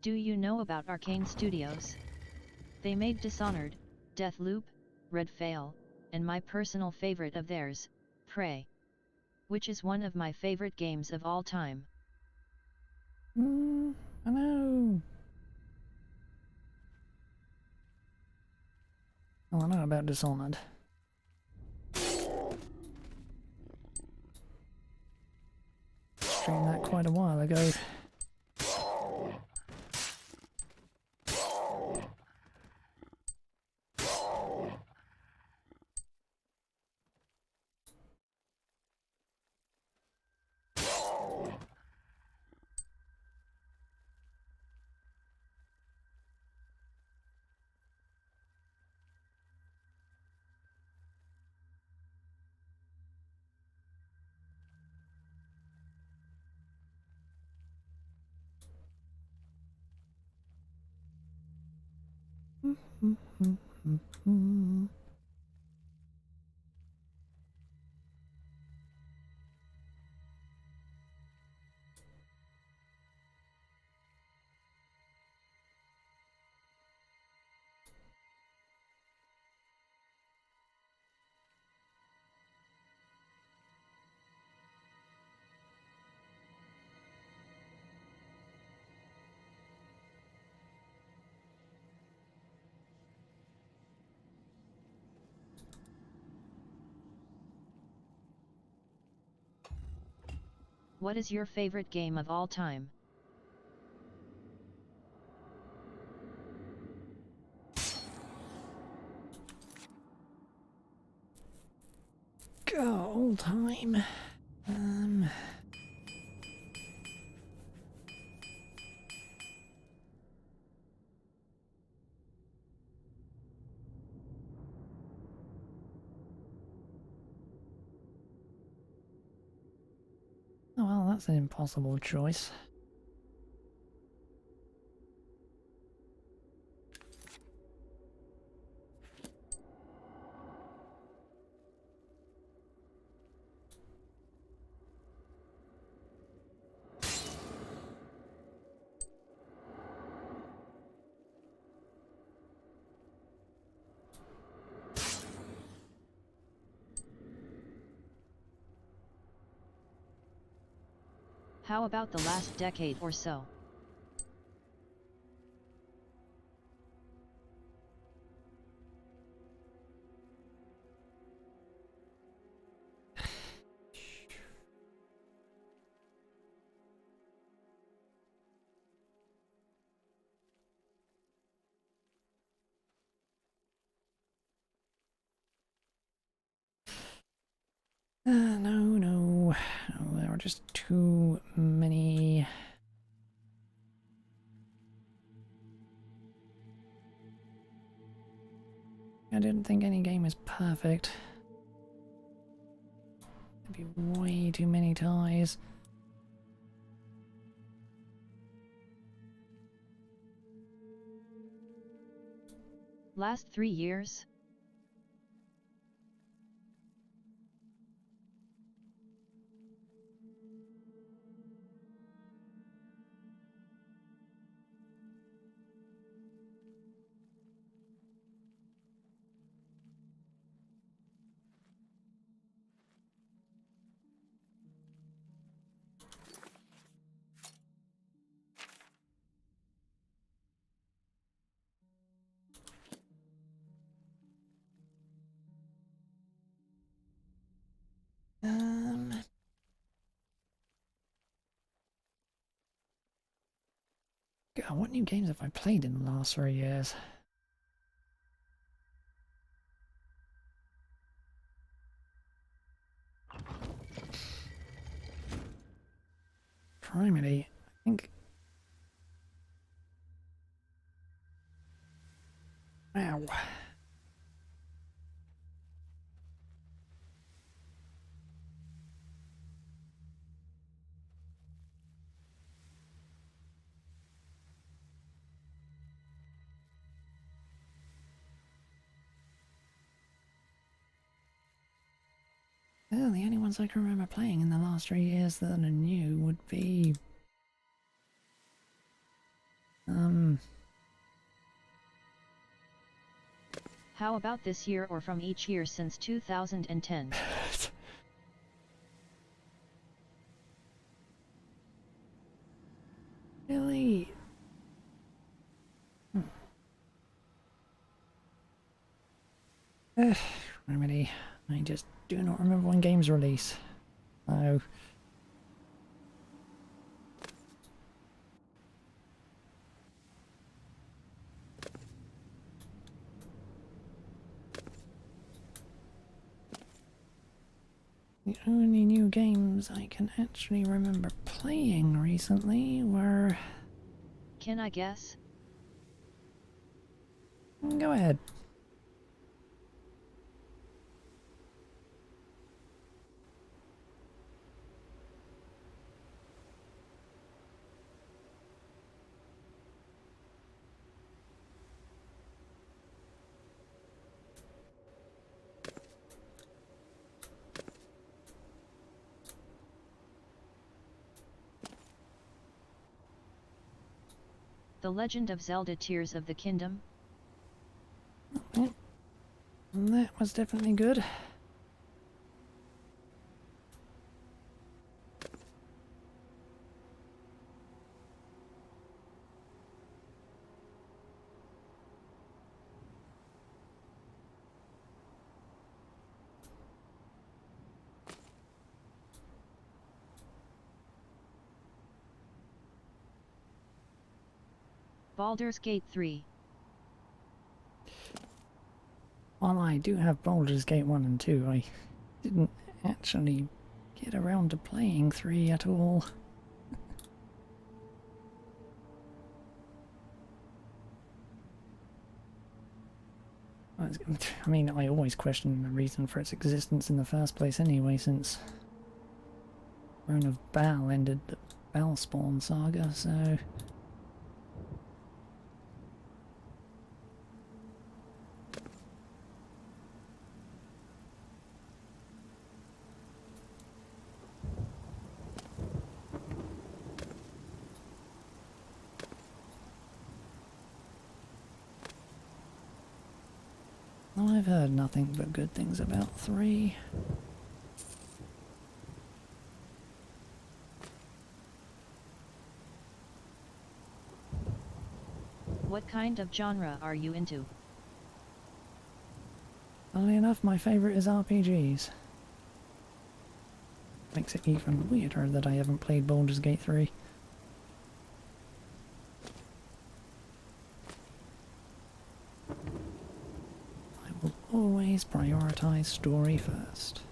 Do you know about Arcane Studios? They made Dishonored, Deathloop, Red Fail, and my personal favorite of theirs, Prey, which is one of my favorite games of all time. I know. Well, I know about Dishonored. Streamed that quite a while ago. What is your favorite game of all time? God, all time. Oh well, that's an impossible choice. How about the last decade or so? No, there are just too many. I didn't think any game is perfect. There'd be way too many ties. Last 3 years? God, what new games have I played in the last 3 years? Primarily, I think. Wow. Well, the only ones I can remember playing in the last 3 years that are new would be... How about this year or from each year since 2010? Really? Remedy, I just do not remember when games release. Oh. The only new games I can actually remember playing recently were... Can I guess? Go ahead. The Legend of Zelda Tears of the Kingdom? Yep. That was definitely good. Baldur's Gate 3. While I do have Baldur's Gate 1 and 2, I didn't actually get around to playing 3 at all. I mean, I always question the reason for its existence in the first place anyway, since Throne of Baal ended the Baalspawn saga, so... I've heard nothing but good things about 3. What kind of genre are you into? Funnily enough, my favourite is RPGs. Makes it even weirder that I haven't played Baldur's Gate 3. I will always prioritise story first.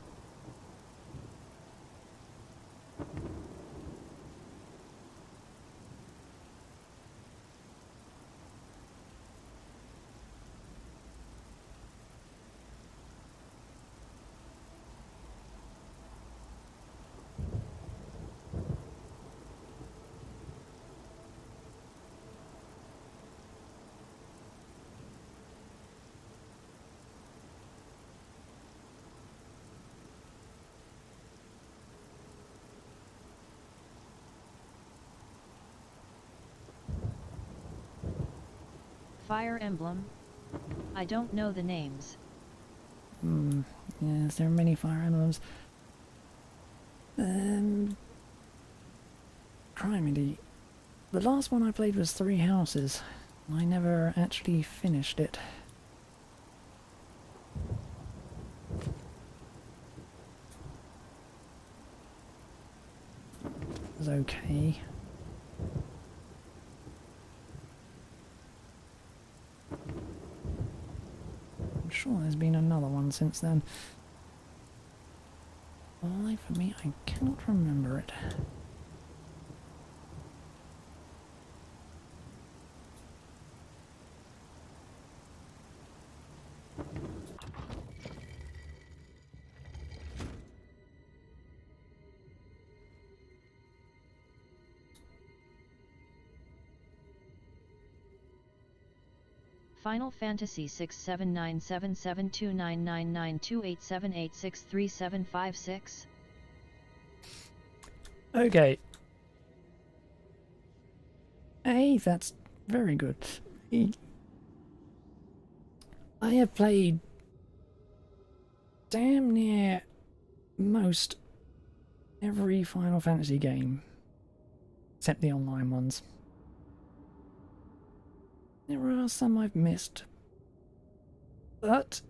Fire Emblem? I don't know the names. Yes, there are many Fire Emblems. Criminy. The last one I played was Three Houses. I never actually finished it. It was okay. I'm sure there's been another one since then. For the life of me, I cannot remember it. Final Fantasy 679772999287863756. Okay. Hey, that's very good. I have played damn near most every Final Fantasy game, except the online ones. There are some I've missed, but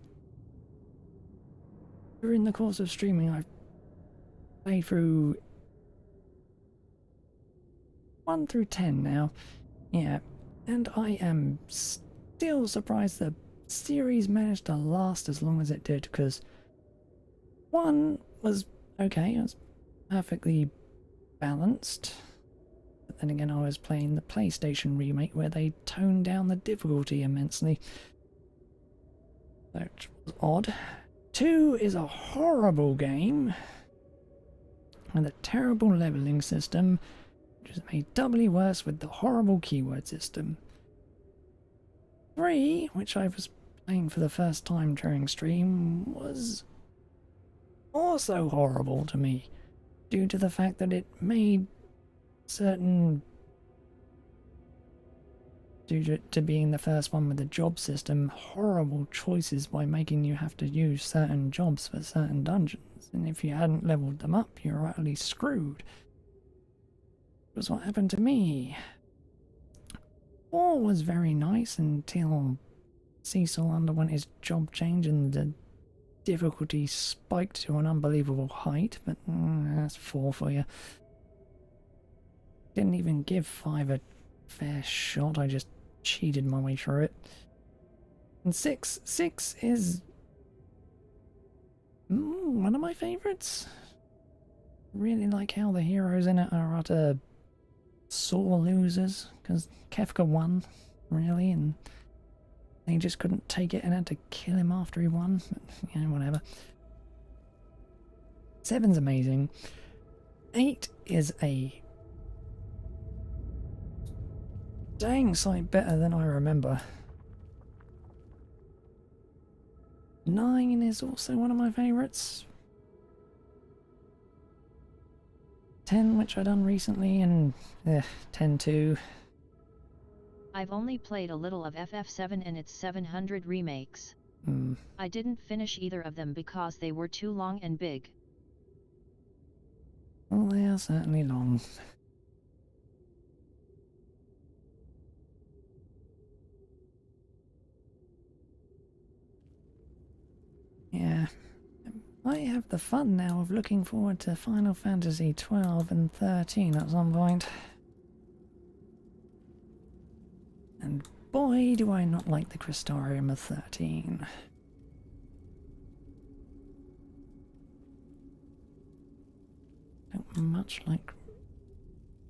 during the course of streaming I've played through 1 through 10 now, yeah, and I am still surprised the series managed to last as long as it did, because 1 was okay, it was perfectly balanced. But then again, I was playing the PlayStation remake where they toned down the difficulty immensely. That was odd. 2 is a horrible game with a terrible leveling system, which is made doubly worse with the horrible keyword system. 3, which I was playing for the first time during stream, was also horrible to me due to the fact that it made certain, due to being the first one with the job system, horrible choices by making you have to use certain jobs for certain dungeons, and if you hadn't leveled them up you're utterly screwed. It was what happened to me. 4 was very nice until Cecil underwent his job change and the difficulty spiked to an unbelievable height, but that's 4 for you. Didn't even give 5 a fair shot, I just cheated my way through it. And 6 is one of my favourites. Really like how the heroes in it are utter sore losers, because Kefka won, really, and they just couldn't take it and had to kill him after he won. But, yeah, whatever. 7's amazing. 8 is a dang sight better than I remember. 9 is also one of my favourites. 10, which I done recently, and 10 too. I've only played a little of FF7 and its 700 remakes. I didn't finish either of them because they were too long and big. Well, they are certainly long. Yeah, I have the fun now of looking forward to Final Fantasy 12 and 13 at some point. And boy, do I not like the Crystarium of 13. Don't much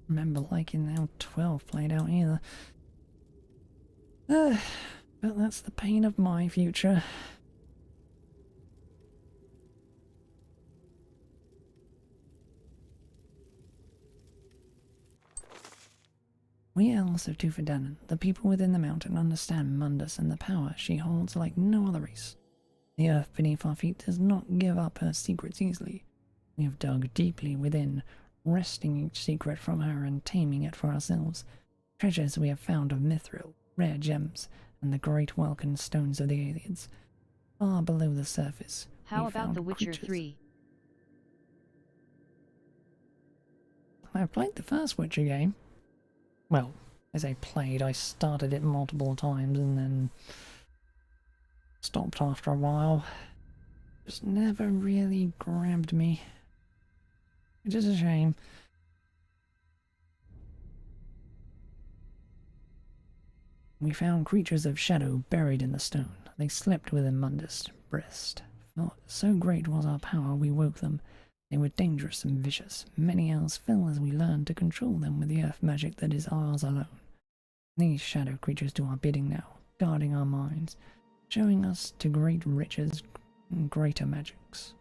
remember liking how 12 played out either. But that's the pain of my future. We elves of Tufadan, the people within the mountain, understand Mundus and the power she holds like no other race. The earth beneath our feet does not give up her secrets easily. We have dug deeply within, wresting each secret from her and taming it for ourselves. Treasures we have found of mithril, rare gems, and the great Welkin stones of the aliens. Far below the surface, How we about found The Witcher creatures. 3? I played the first Witcher game. Well, as I played, I started it multiple times and then stopped after a while. Just never really grabbed me. Which is a shame. We found creatures of shadow buried in the stone. They slept within Mundus' breast. For so great was our power, we woke them. They were dangerous and vicious. Many elves fell as we learned to control them with the earth magic that is ours alone. These shadow creatures do our bidding now, guarding our minds, showing us to great riches and greater magics.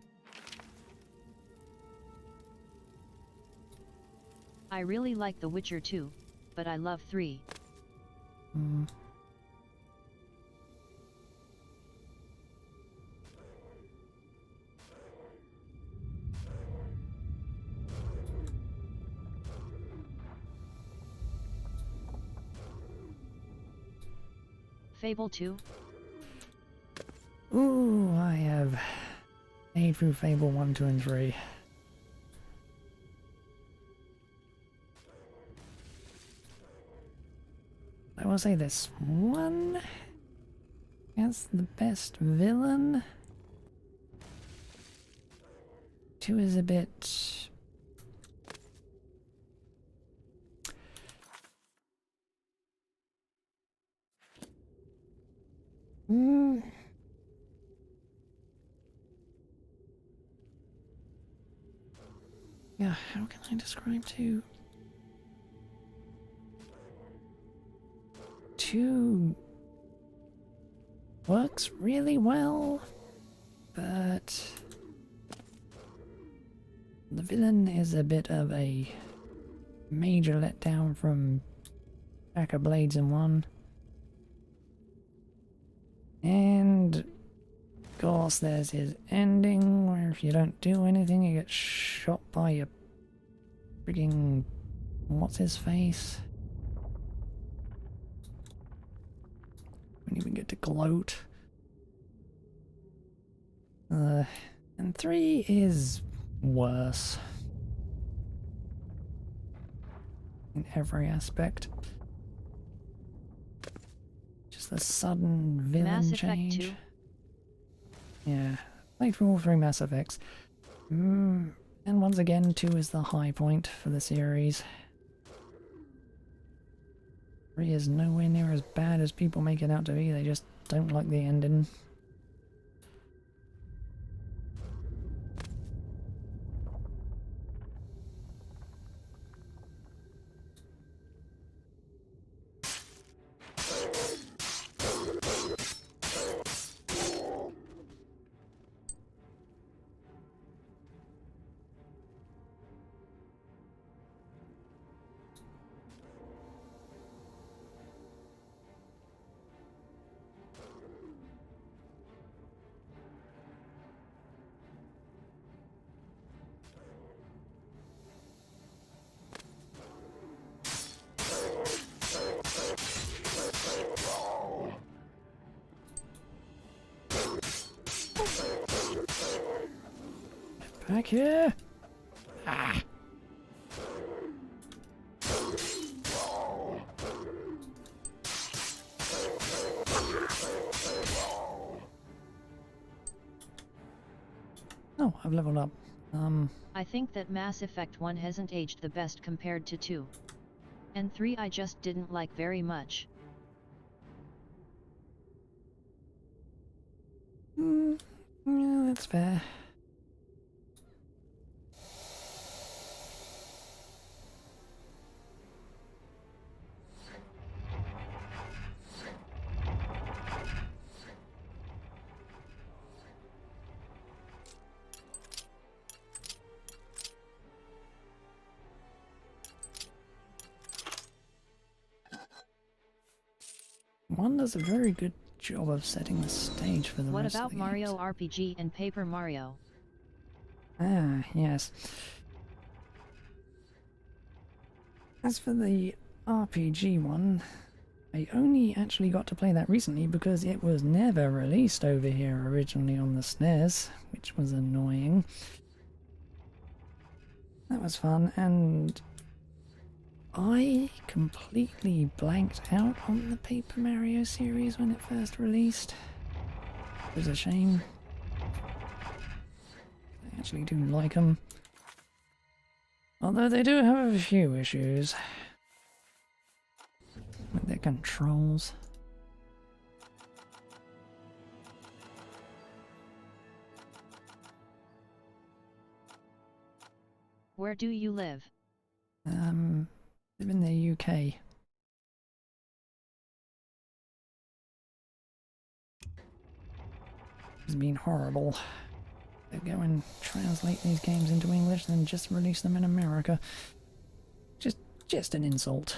I really like The Witcher 2, but I love 3. Fable 2? Ooh, I have made through Fable 1, 2 and 3. I will say this one has the best villain. 2 is a bit... Yeah, how can I describe 2? 2 works really well, but the villain is a bit of a major letdown from Jack of Blades in 1. And of course there's his ending where if you don't do anything you get shot by a frigging what's his face? Don't even get to gloat. And 3 is worse in every aspect. Just the sudden villain Mass Effect change. 2? Yeah, played through all 3 Mass Effects. And once again, 2 is the high point for the series. 3 is nowhere near as bad as people make it out to be, they just don't like the ending. Back here! Ah! Oh, I've leveled up. I think that Mass Effect 1 hasn't aged the best compared to 2. And 3 I just didn't like very much. Yeah, that's fair. One does a very good job of setting the stage for the What rest about of the Mario games. RPG and Paper Mario? Ah, yes. As for the RPG one, I I only actually got to play that recently because it was never released over here originally on the SNES, which was annoying. That was fun, and I completely blanked out on the Paper Mario series when it first released. It was a shame. I actually do like them. Although they do have a few issues with their controls. Where do you live? Live in the UK. It's been horrible. They go and translate these games into English, then just release them in America. Just an insult.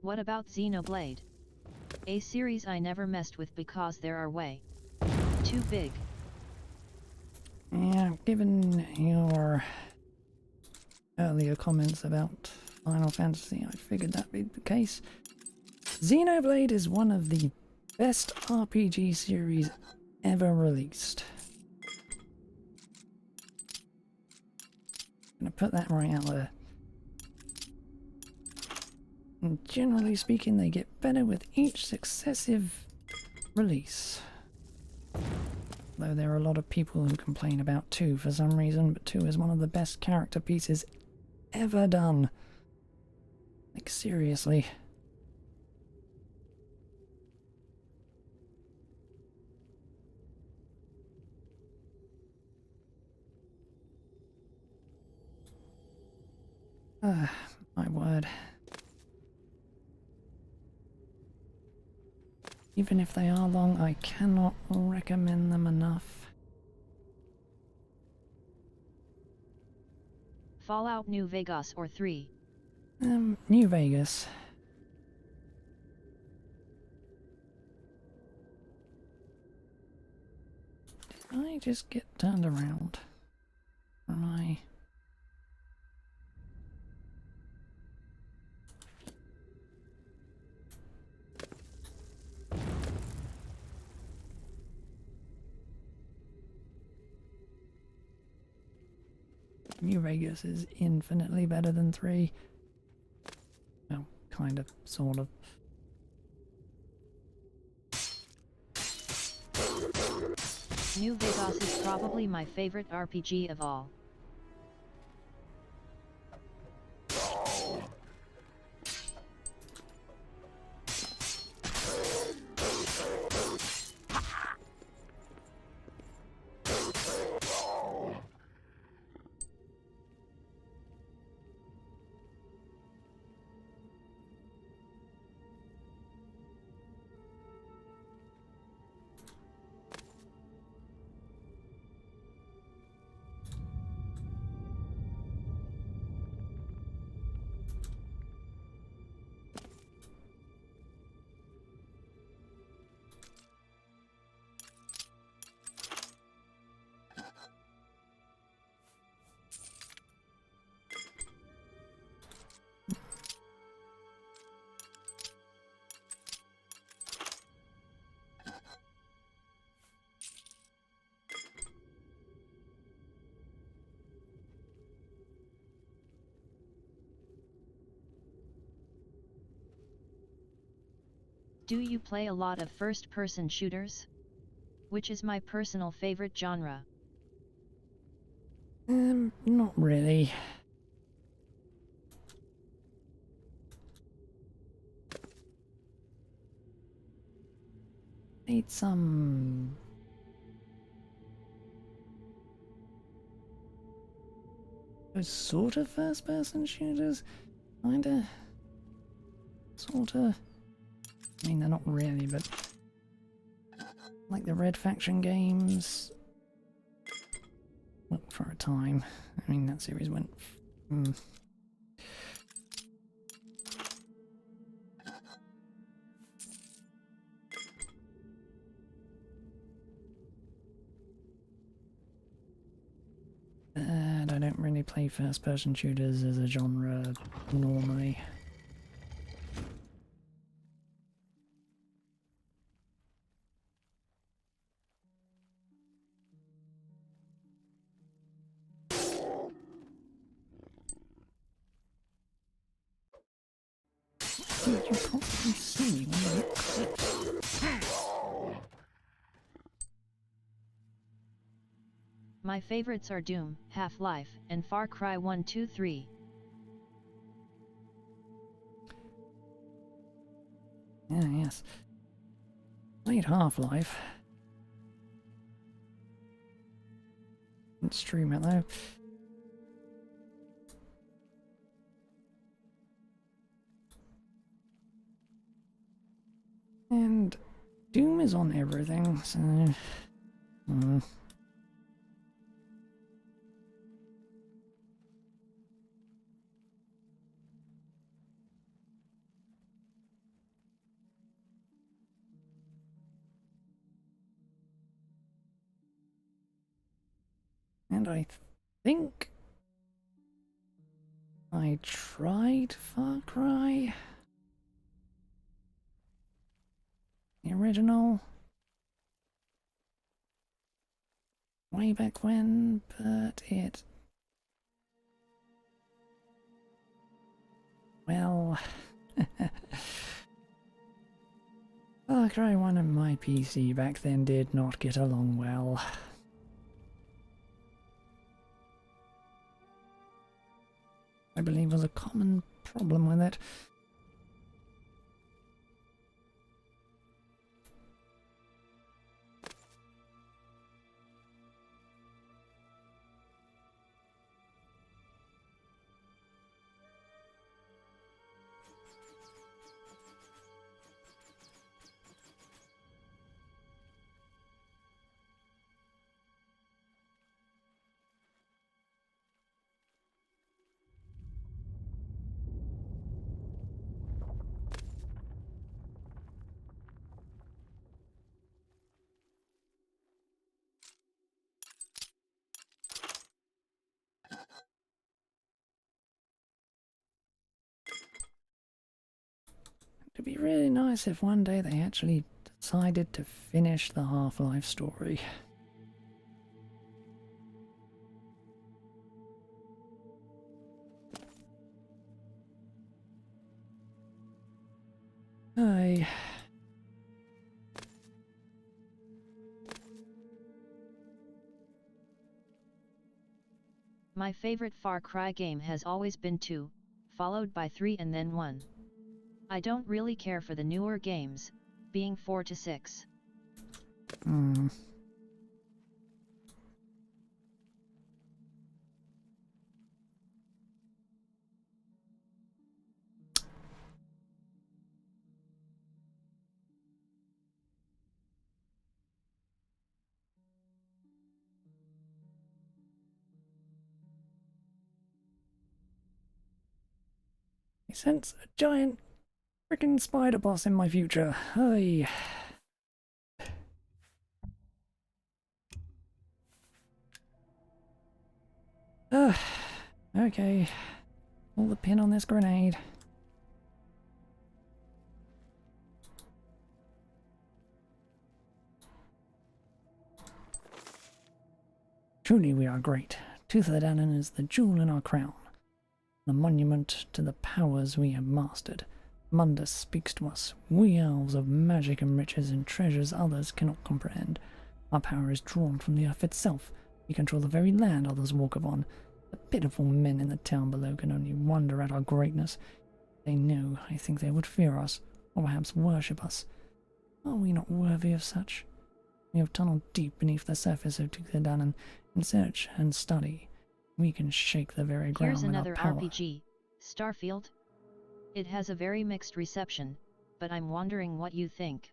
What about Xenoblade? A series I never messed with because they are way too big. Yeah, given your earlier comments about Final Fantasy, I figured that'd be the case. Xenoblade is one of the best RPG series ever released. Gonna put that right out there. And generally speaking, they get better with each successive release. Though there are a lot of people who complain about 2 for some reason, but 2 is one of the best character pieces ever done. Like, seriously. My word. Even if they are long, I cannot recommend them enough. Fallout New Vegas or 3? New Vegas. Did I just get turned around? Or am I... New Vegas is infinitely better than 3. Well, kind of, sort of. New Vegas is probably my favorite RPG of all. Do you play a lot of first-person shooters? Which is my personal favorite genre. Not really. Need some... those sort of first-person shooters? Kinda. Sorta. I mean, they're not really, but... like the Red Faction games. Well, for a time. I mean, that series went... I don't really play first-person shooters as a genre normally. You can't really see when you look close. My favorites are Doom, Half-Life, and Far Cry 1, 2, 3. Yeah, yes. Played Half-Life. Didn't stream it though. And Doom is on everything, so... and I think I tried Far Cry. The original. Way back when, but it... well... Far Cry 1 and my PC back then did not get along well. I believe was a common problem with it. It'd be really nice if one day they actually decided to finish the Half-Life story. Aye. My favorite Far Cry game has always been 2, followed by 3 and then 1. I don't really care for the newer games, being 4 to 6. I sense a giant freaking spider boss in my future. Hey. Okay. Pull the pin on this grenade. Truly we are great. Tooth of the Danann is the jewel in our crown, the monument to the powers we have mastered. Mundus speaks to us, we elves of magic and riches and treasures others cannot comprehend. Our power is drawn from the earth itself, We control the very land others walk upon. The pitiful men in the town below can only wonder at our greatness. If they knew, I think they would fear us, or perhaps worship us. Are we not worthy of such? We have tunneled deep beneath the surface of Tuxedan in search and study. We can shake the very ground Here's with another our power. RPG, Starfield. It has a very mixed reception, but I'm wondering what you think.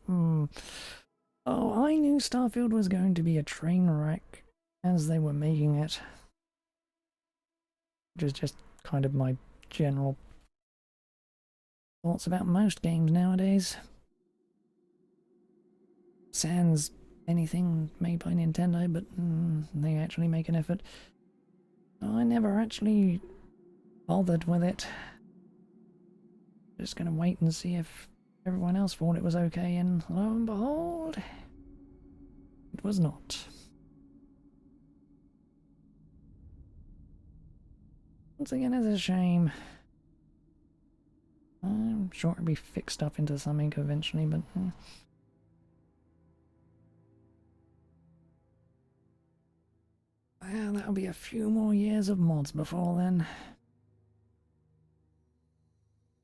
Oh, I knew Starfield was going to be a train wreck as they were making it. Which is just kind of my general thoughts about most games nowadays. Sans anything made by Nintendo, but they actually make an effort. I never actually bothered with it. Just gonna wait and see if everyone else thought it was okay, and lo and behold, it was not. Once again, it's a shame. I'm sure it'll be fixed up into something eventually, but well, that'll be a few more years of mods before then.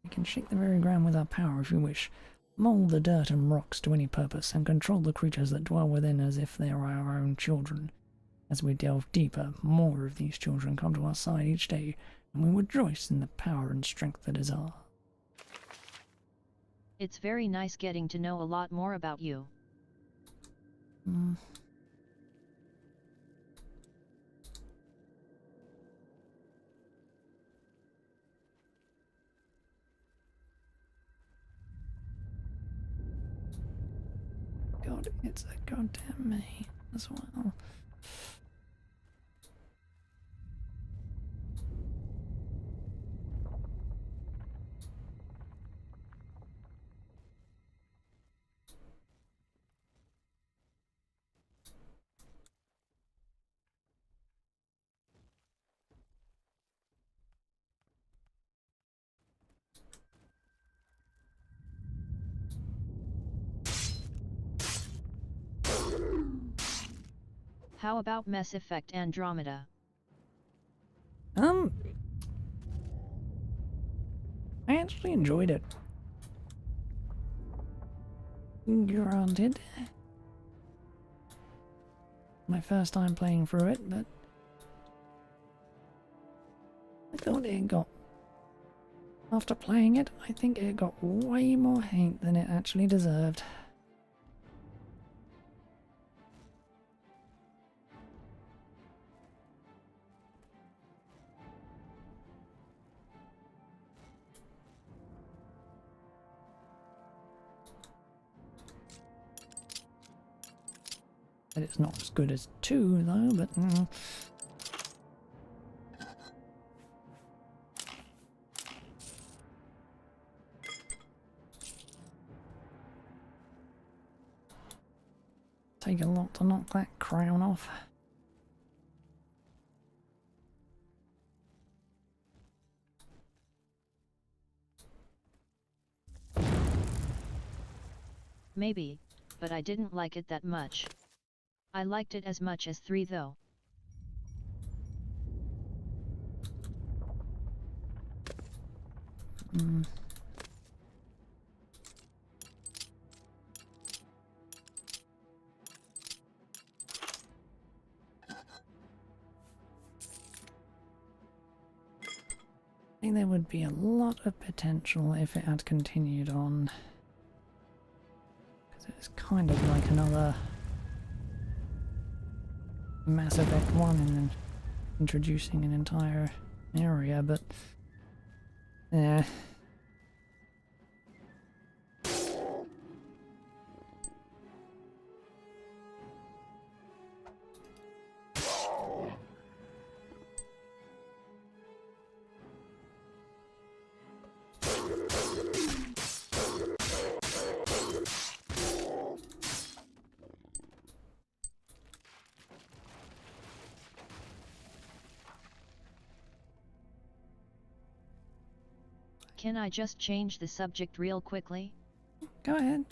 We can shake the very ground with our power if we wish, mould the dirt and rocks to any purpose, and control the creatures that dwell within as if they are our own children. As we delve deeper, more of these children come to our side each day, and we rejoice in the power and strength that is ours. It's very nice getting to know a lot more about you. God, it's a goddamn me as well. How about Mass Effect Andromeda? I actually enjoyed it. Granted, my first time playing through it, but I thought it got, after playing it, I think it got way more hate than it actually deserved. But it's not as good as 2 though, but take a lot to knock that crown off. Maybe, but I didn't like it that much. I liked it as much as 3 though. I think there would be a lot of potential if it had continued on. Because it's kind of like another Mass Effect 1 and introducing an entire area, but yeah. Can I just change the subject real quickly? Go ahead.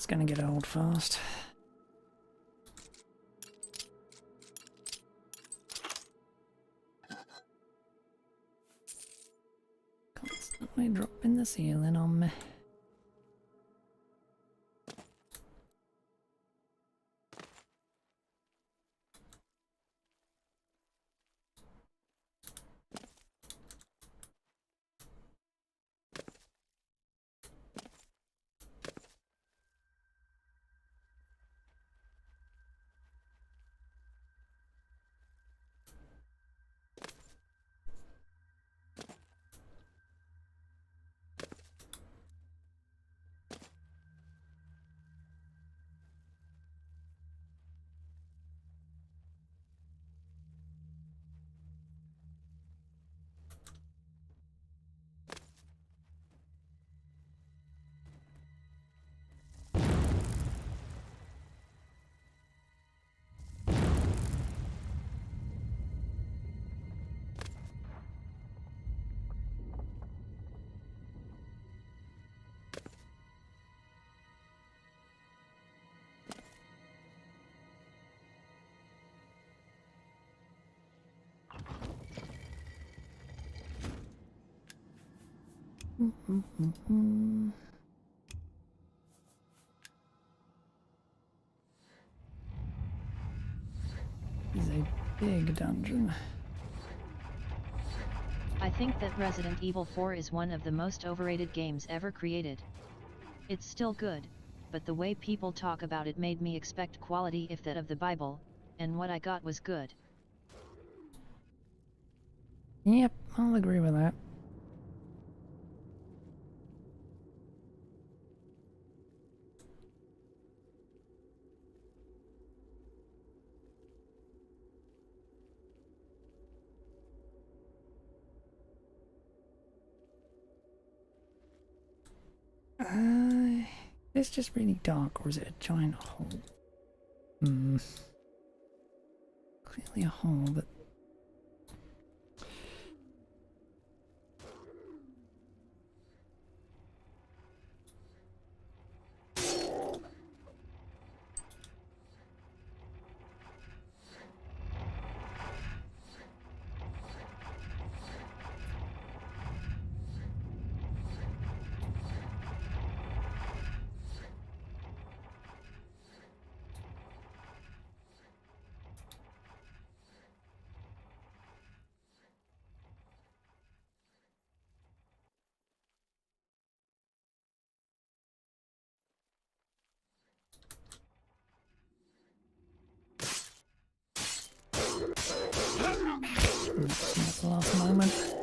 That's gonna get old fast. Constantly dropping the ceiling on me. This is a big dungeon. I think that Resident Evil 4 is one of the most overrated games ever created. It's still good, but the way people talk about it made me expect quality if that of the Bible, and what I got was good. Yep, I'll agree with that. It's just really dark, or is it a giant hole? Clearly a hole, but... At the last moment.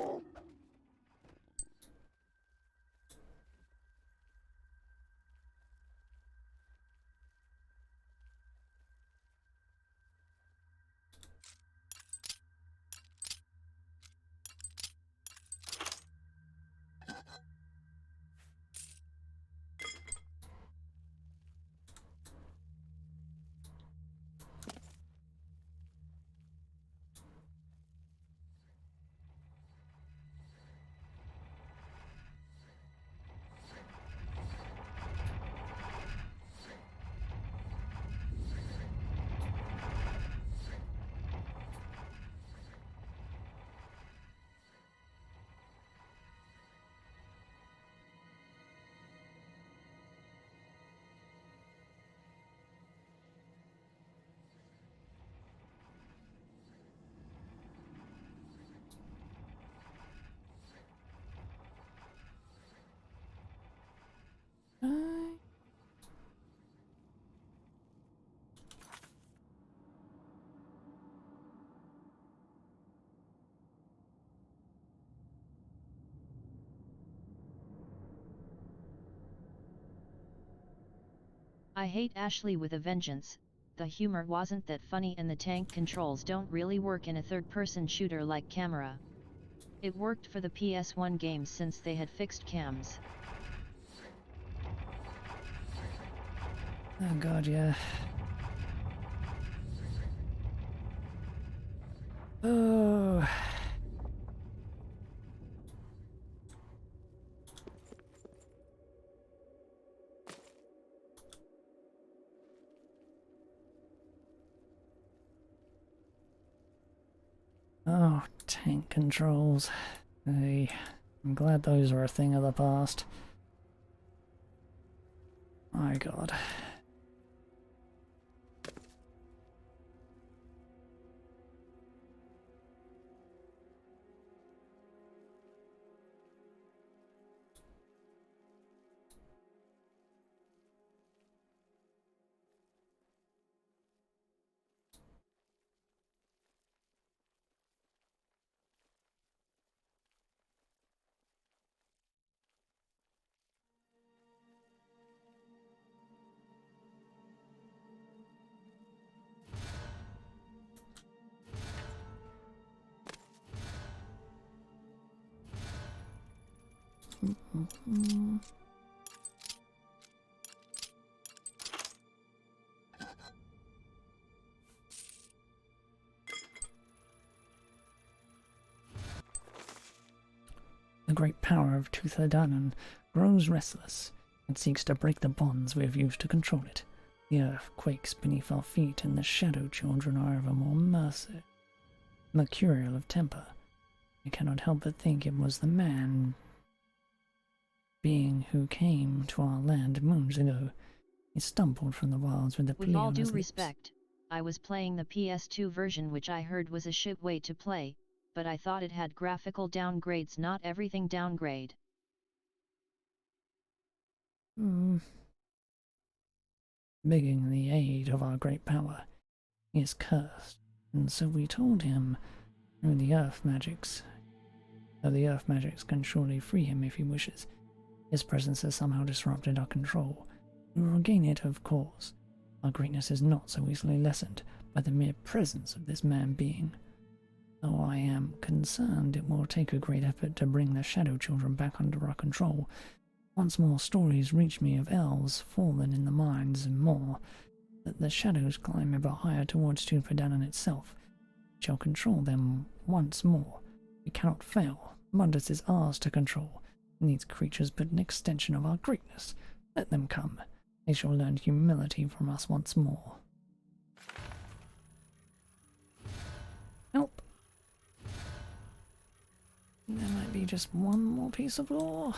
I hate Ashley with a vengeance. The humor wasn't that funny and the tank controls don't really work in a third-person shooter like Camera. It worked for the PS1 games since they had fixed cams. Oh god, yeah. Oh... tank controls. Hey, I'm glad those are a thing of the past. My god. The great power of Tuatha grows restless and seeks to break the bonds we have used to control it. The earth quakes beneath our feet, and the Shadow Children are ever more mercurial of temper. I cannot help but think it was the man being who came to our land moons ago. He stumbled from the wilds with the plea With all on due his lips. respect, I was playing the PS2 version, which I heard was a shit way to play, but I thought it had graphical downgrades. Not everything downgrade. Begging the aid of our great power. He is cursed, and so we told him through the earth magics. Though the earth magics can surely free him if he wishes. His presence has somehow disrupted our control. We will regain it, of course. Our greatness is not so easily lessened by the mere presence of this man being. Though I am concerned it will take a great effort to bring the Shadow Children back under our control. Once more stories reach me of elves fallen in the mines, and more, that the shadows climb ever higher towards Tuatha itself. We shall control them once more. We cannot fail. Mundus is ours to control, and these creatures but an extension of our greatness. Let them come. They shall learn humility from us once more. Help! There might be just one more piece of lore.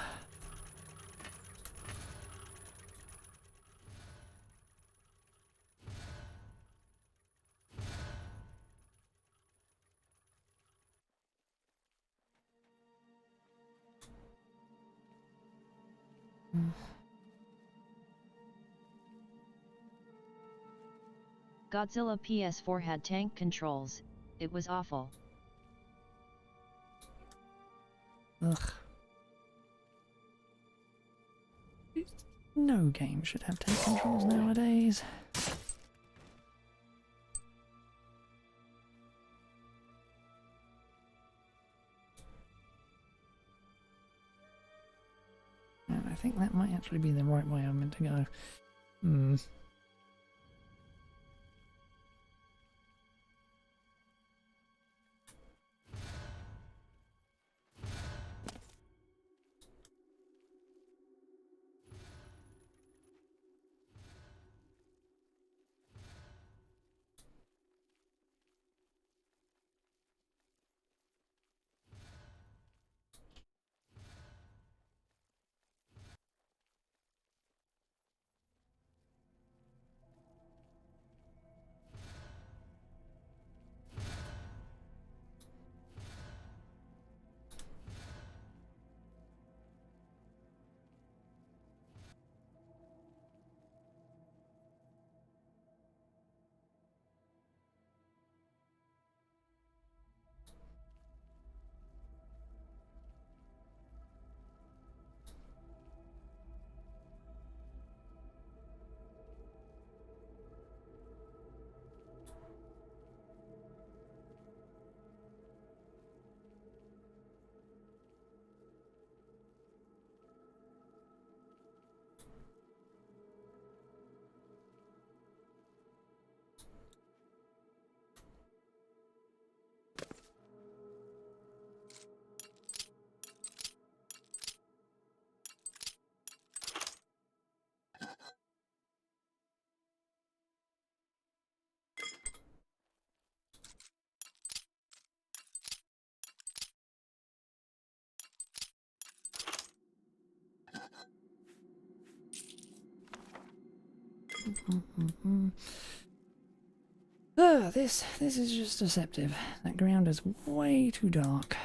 Godzilla PS4 had tank controls. It was awful. Ugh. No game should have tank controls nowadays. And I think that might actually be the right way I'm meant to go. This is just deceptive. That ground is way too dark.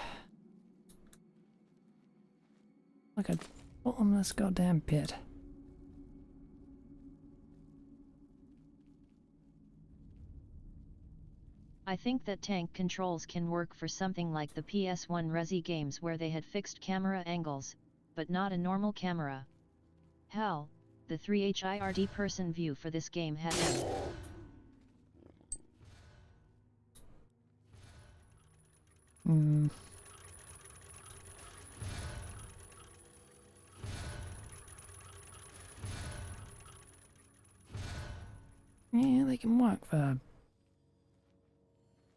Like a bottomless goddamn pit. I think that tank controls can work for something like the PS1 Resi games where they had fixed camera angles, but not a normal camera. Hell, the 3HIRD person view for this game had Yeah, they can work for...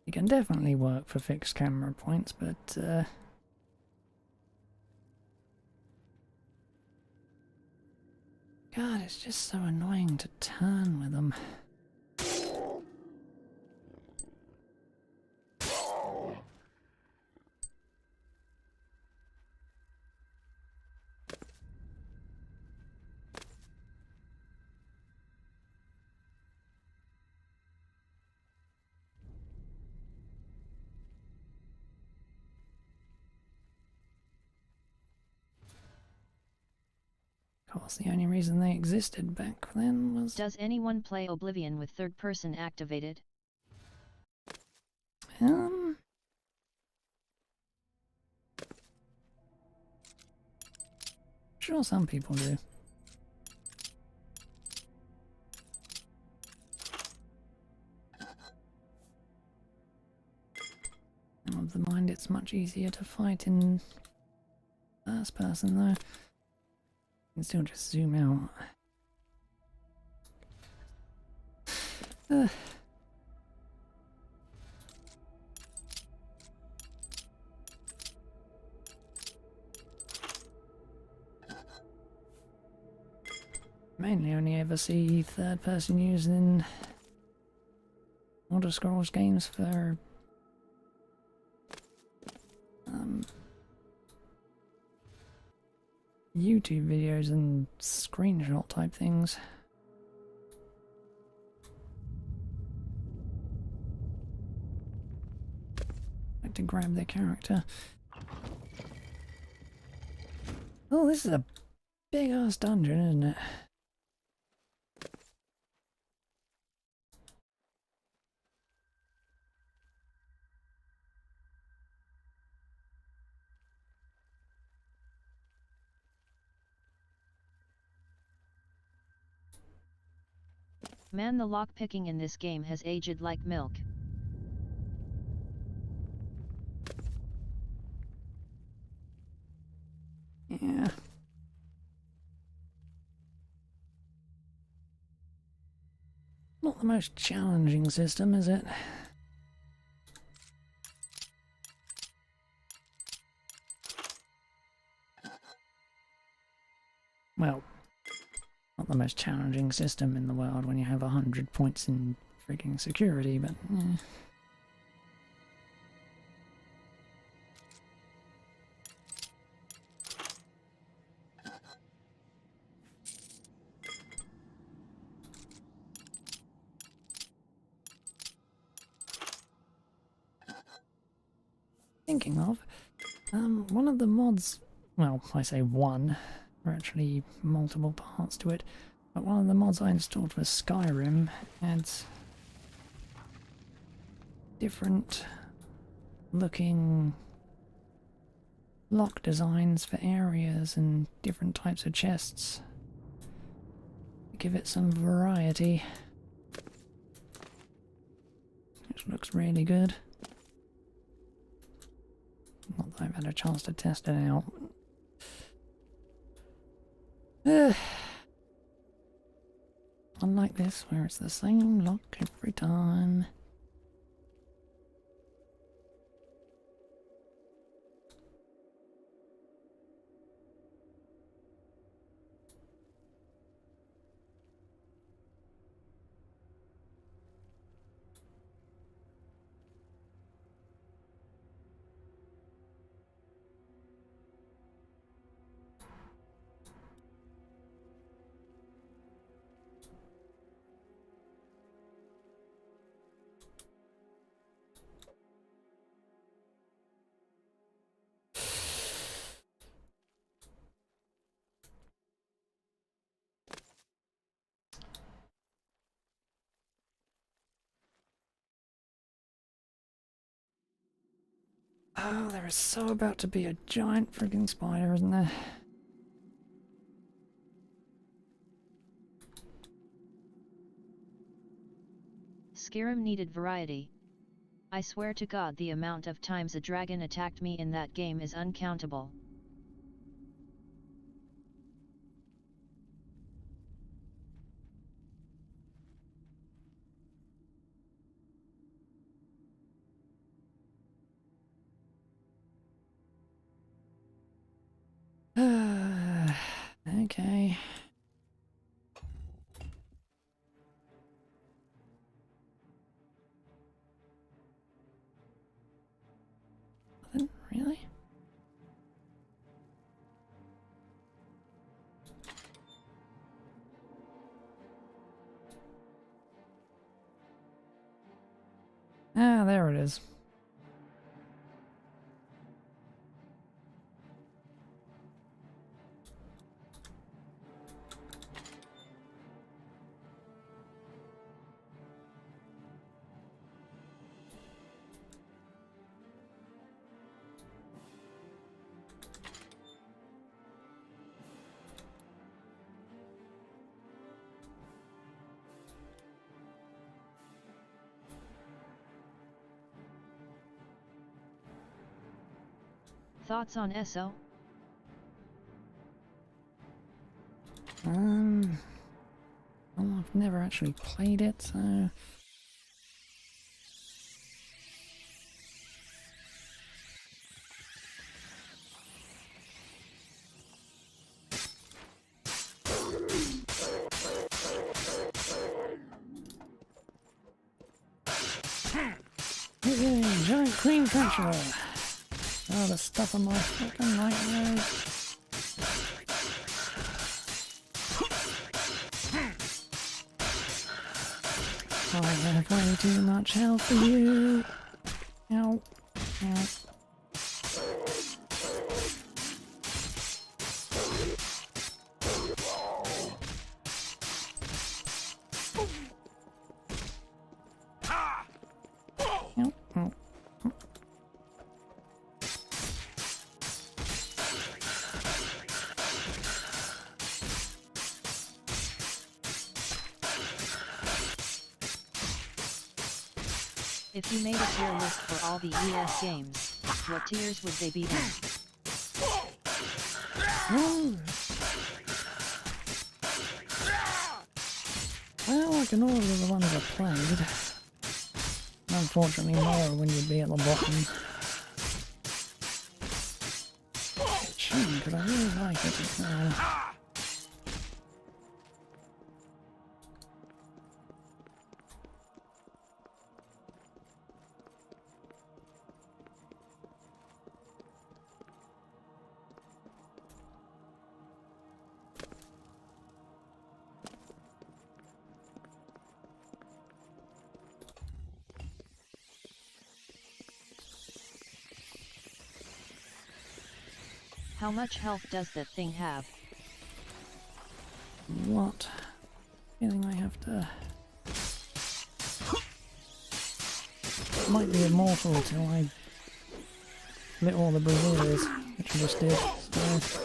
They can definitely work for fixed camera points, but God, it's just so annoying to turn with them. Of course, the only reason they existed back then was... Does anyone play Oblivion with third person activated? Sure, some people do. I'm of the mind it's much easier to fight in first person though. You can still just zoom out. Mainly only ever see third person used in Elder Scrolls games for YouTube videos and screenshot type things. Like to grab their character. Oh, this is a big ass dungeon, isn't it? Man, the lockpicking in this game has aged like milk. Yeah. Not the most challenging system, is it? Well, not the most challenging system in the world when you have 100 points in freaking security, but thinking of, one of the mods, well, I say one, there are actually multiple parts to it, but one of the mods I installed for Skyrim adds different looking lock designs for areas and different types of chests. Give it some variety. Which looks really good. Not that I've had a chance to test it out. Unlike this, where it's the same lock every time. Oh, there is so about to be a giant frigging spider, isn't there? Skyrim needed variety. I swear to God the amount of times a dragon attacked me in that game is uncountable. Okay. Nothing, really? Ah, there it is. Thoughts on ESO? Well, I've never actually played it, so... Yay, giant queen cruncher! Oh, the stuff on my fucking nightmares. I have way too much health for you. Ow. Ow. Ow. Ow. If you made a tier list for all the ES games, what tiers would they be in? Well, I can order the ones I played. Unfortunately, Morrowind would be at the bottom. Shame, because I really like it as well. How much health does that thing have? What? Feeling I have to... Might be immortal until I lit all the braziers, which I just did, so...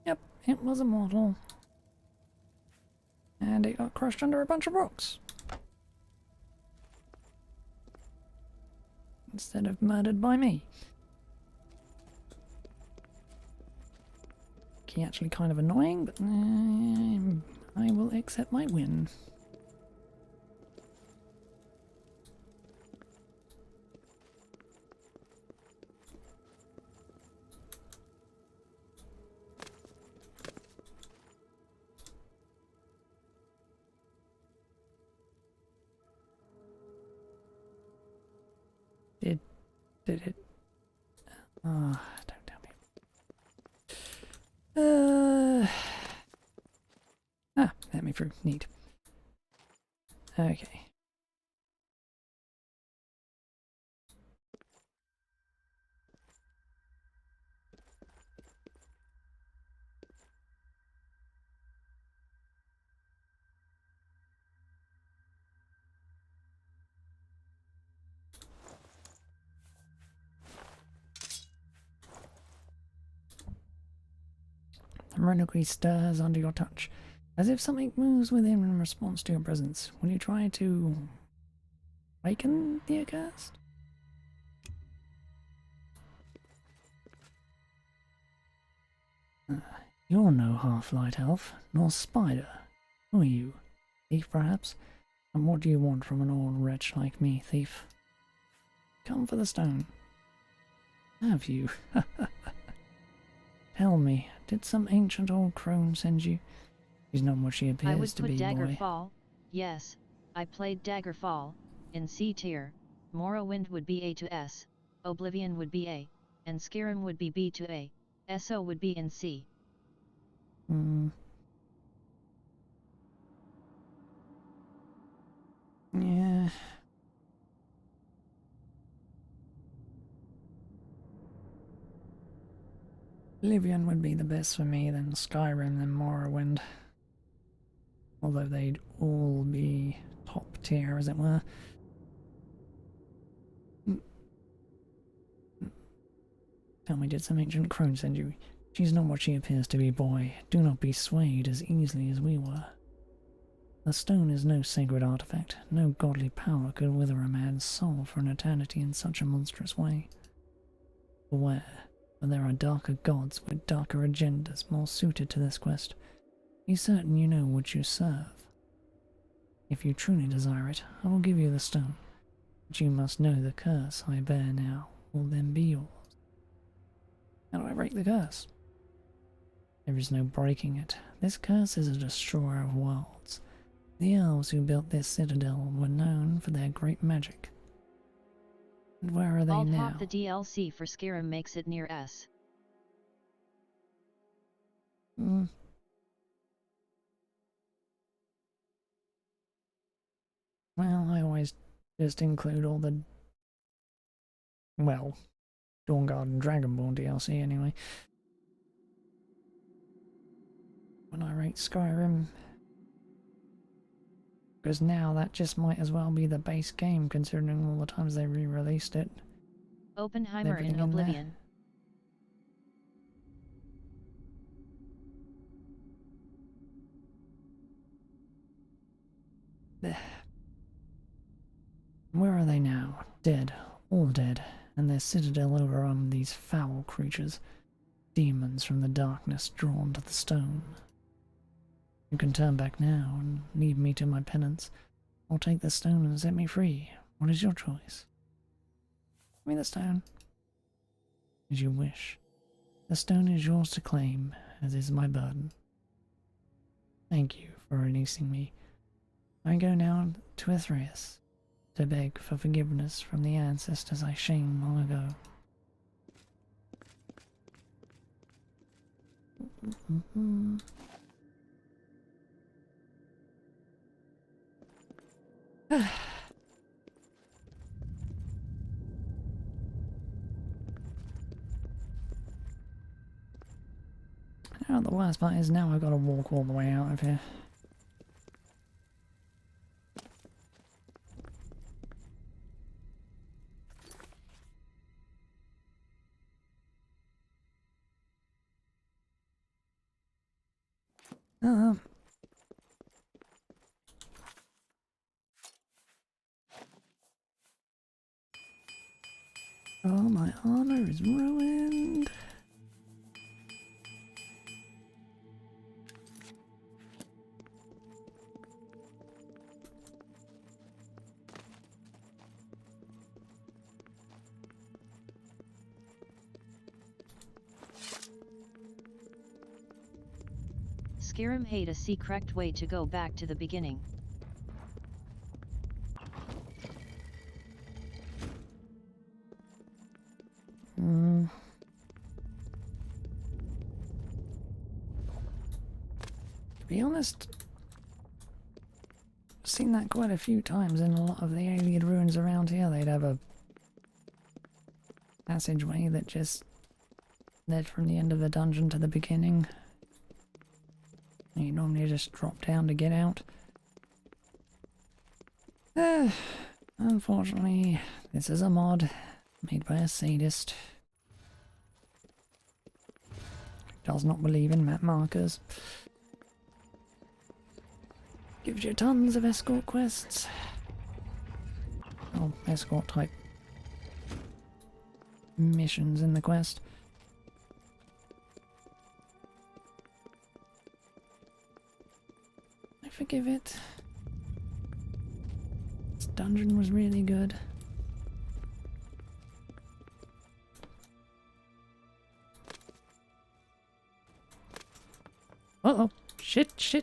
Yep, it was immortal. And it got crushed under a bunch of rocks. Instead of murdered by me. Okay, actually kind of annoying, but I will accept my win. Did it? Oh, don't tell me. me through. Neat. Okay. The reliquary stirs under your touch, as if something moves within in response to your presence. Will you try to awaken the accursed? You're no half-light elf, nor spider. Who are you? Thief, perhaps? And what do you want from an old wretch like me, thief? Come for the stone. Have you? Tell me, did some ancient old crone send you? She's not what she appears to be, boy. I would put Daggerfall. Yes, I played Daggerfall, in C tier. Morrowind would be A to S, Oblivion would be A, and Skyrim would be B to A, SO would be in C. Yeah. Oblivion would be the best for me, then Skyrim, then Morrowind. Although they'd all be top tier, as it were. Tell me, did some ancient crone send you? She's not what she appears to be, boy. Do not be swayed as easily as we were. The stone is no sacred artifact. No godly power could wither a man's soul for an eternity in such a monstrous way. Beware, for there are darker gods with darker agendas more suited to this quest. Be certain you know what you serve. If you truly desire it, I will give you the stone. But you must know the curse I bear now will then be yours. How do I break the curse? There is no breaking it. This curse is a destroyer of worlds. The elves who built this citadel were known for their great magic. And where are they Alt now? hop the DLC for Skyrim makes it near S. Well, I always just include all the, well, Dawnguard and Dragonborn DLC anyway. When I rate Skyrim, because now that just might as well be the base game considering all the times they re-released it. Oppenheimer Everything in in Oblivion. Where are they now? Dead. All dead. And their citadel overrun these foul creatures. Demons from the darkness drawn to the stone. You can turn back now and leave me to my penance, or take the stone and set me free. What is your choice? Give me the stone. As you wish. The stone is yours to claim, as is my burden. Thank you for releasing me. I go now to Ithrius to beg for forgiveness from the ancestors I shamed long ago. Now the worst part is now I've got to walk all the way out of here. Oh, my armor is ruined. Skyrim hate a correct way to go back to the beginning. To be honest, seen that quite a few times in a lot of the alien ruins around here. They'd have a passageway that just led from the end of the dungeon to the beginning. And you normally just drop down to get out. Unfortunately, this is a mod made by a sadist who does not believe in map markers. Gives you tons of escort quests. Oh, escort type missions in the quest. I forgive it. This dungeon was really good. Uh-oh. Shit.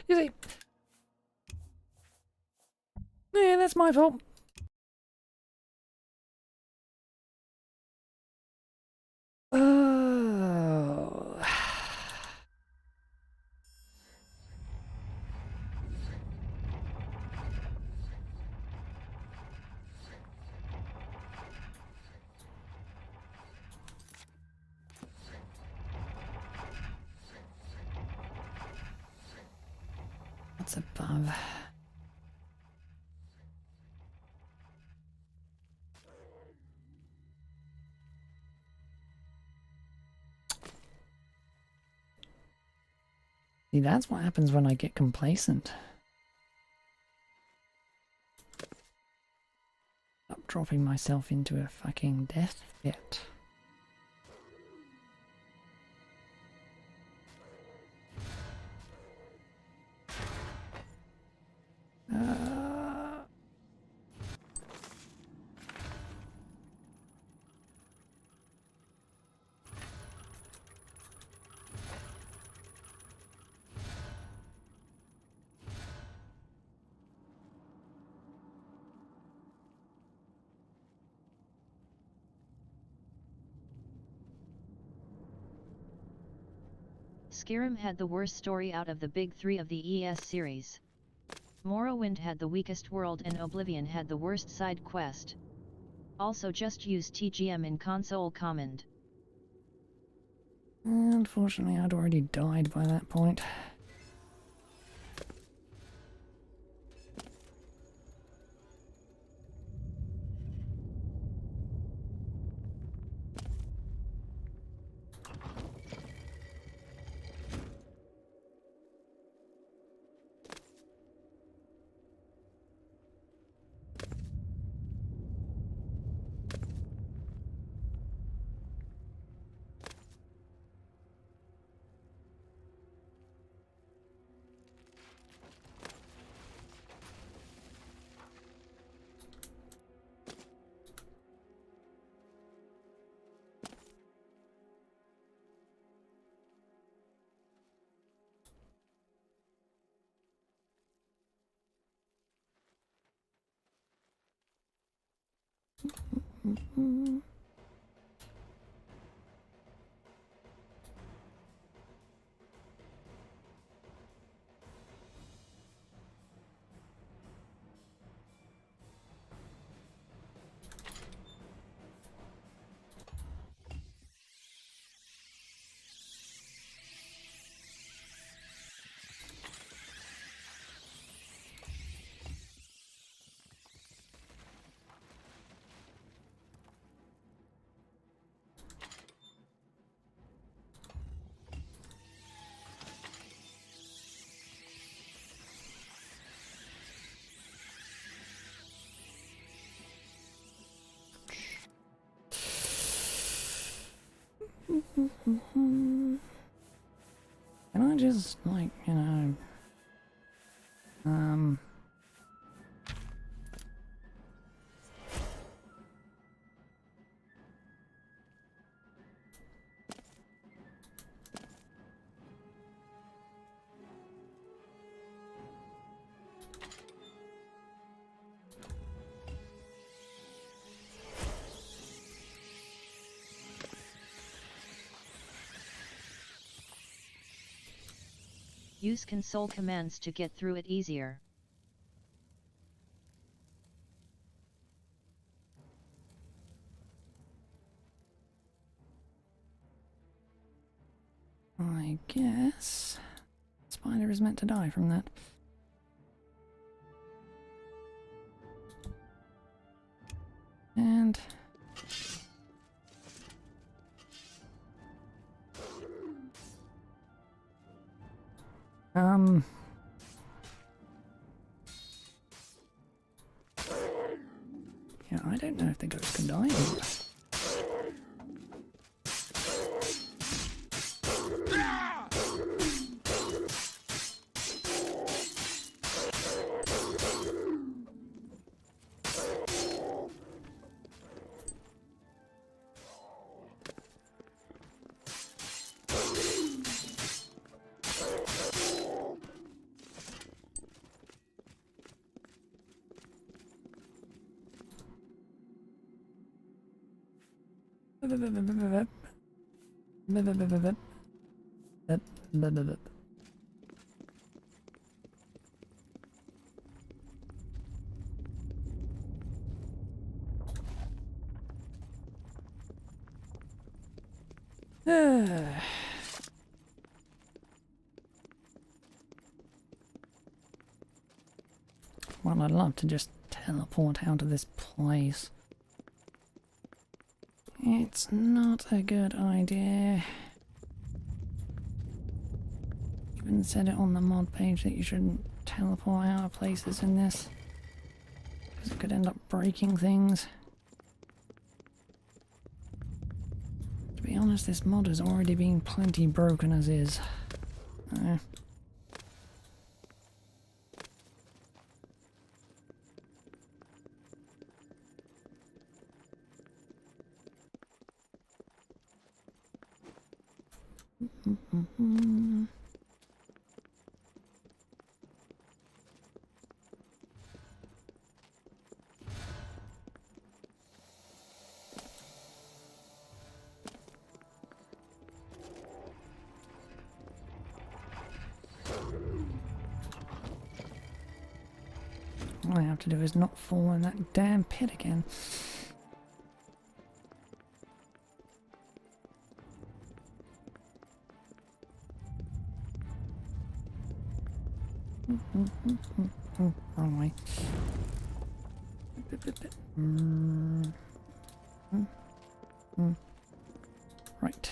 You see, yeah, that's my fault. Oh. What's above? See, that's what happens when I get complacent. Stop dropping myself into a fucking death pit. Skyrim had the worst story out of the big three of the ES series. Morrowind had the weakest world and Oblivion had the worst side quest. Also just use TGM in console command. Unfortunately, I'd already died by that point. Can I just, like, you know... Use console commands to get through it easier. I guess Spider is meant to die from that. And yeah, I don't know if the ghost can die. Well, I'd love to just teleport out of this place. It's not a good idea. Even said it on the mod page that you shouldn't teleport out of places in this, because it could end up breaking things. To be honest, this mod has already been plenty broken as is. All I have to do is not fall in that damn pit again. Wrong way. Right.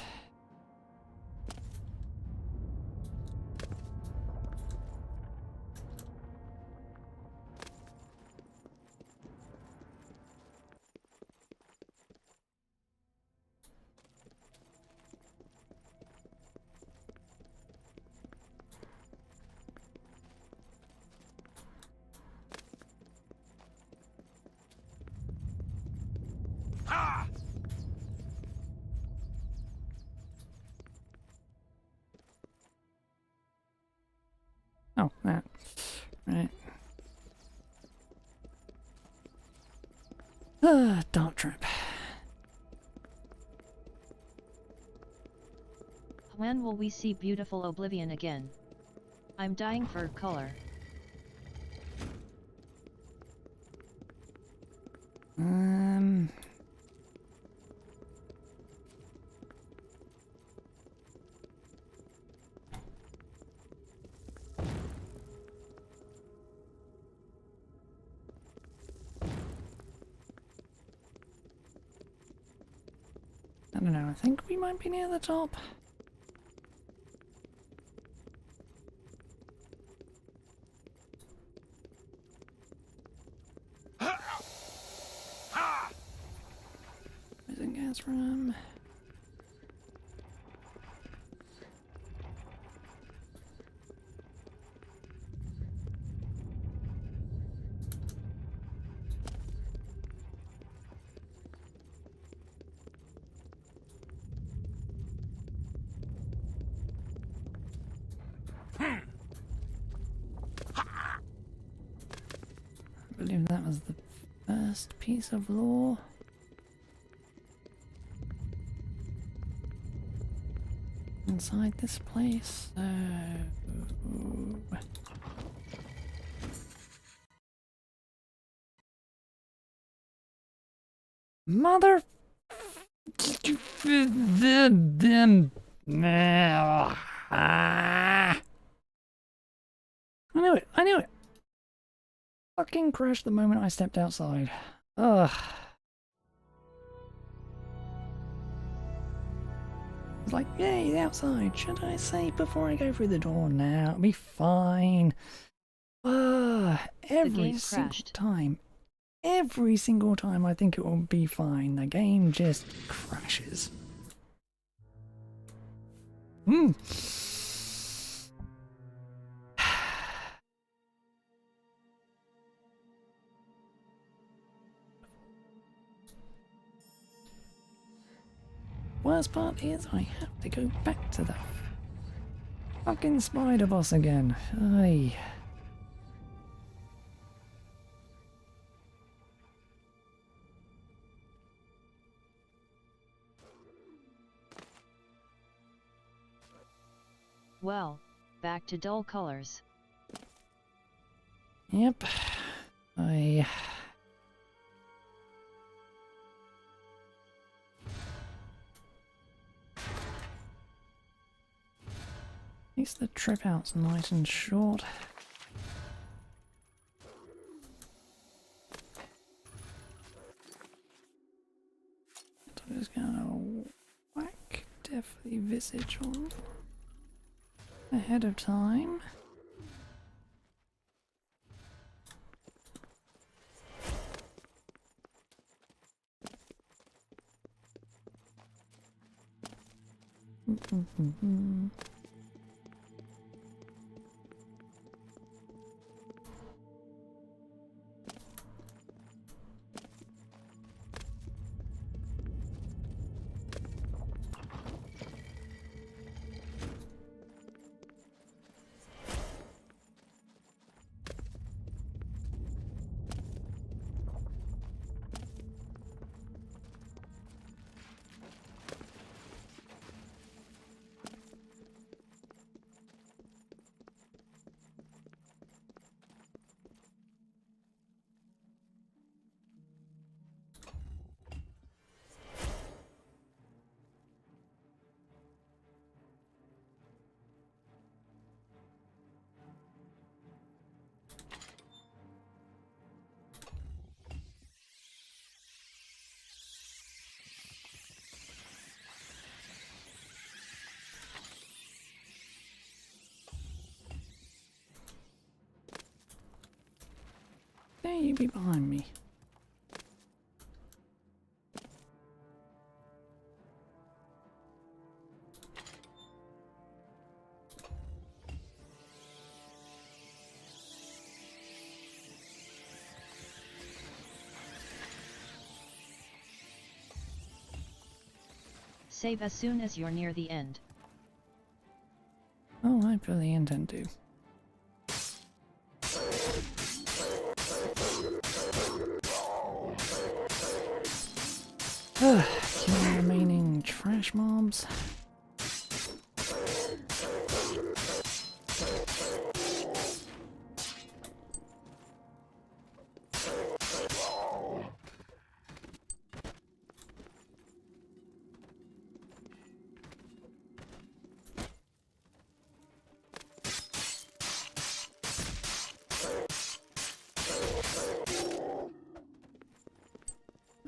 Oh, that. Right. Dark trap. When will we see beautiful Oblivion again? I'm dying for color. I don't know, I think we might be near the top. Where's the gas from? I believe that was the first piece of lore. inside this place, so... Mother... I knew it! I knew it! Fucking crashed the moment I stepped outside. Ugh. It's like, yay, the outside. Should I say before I go through the door now? It'll be fine. Every single time I think it will be fine, the game just crashes. Worst part is I have to go back to the fucking spider boss again. Aye. Well, back to dull colors. Yep. At least the trip out's nice and short. I'm just gonna whack deathly visage on ahead of time. There you be behind me. Save as soon as you're near the end. Oh, I fully intend to. Kill the remaining trash mobs.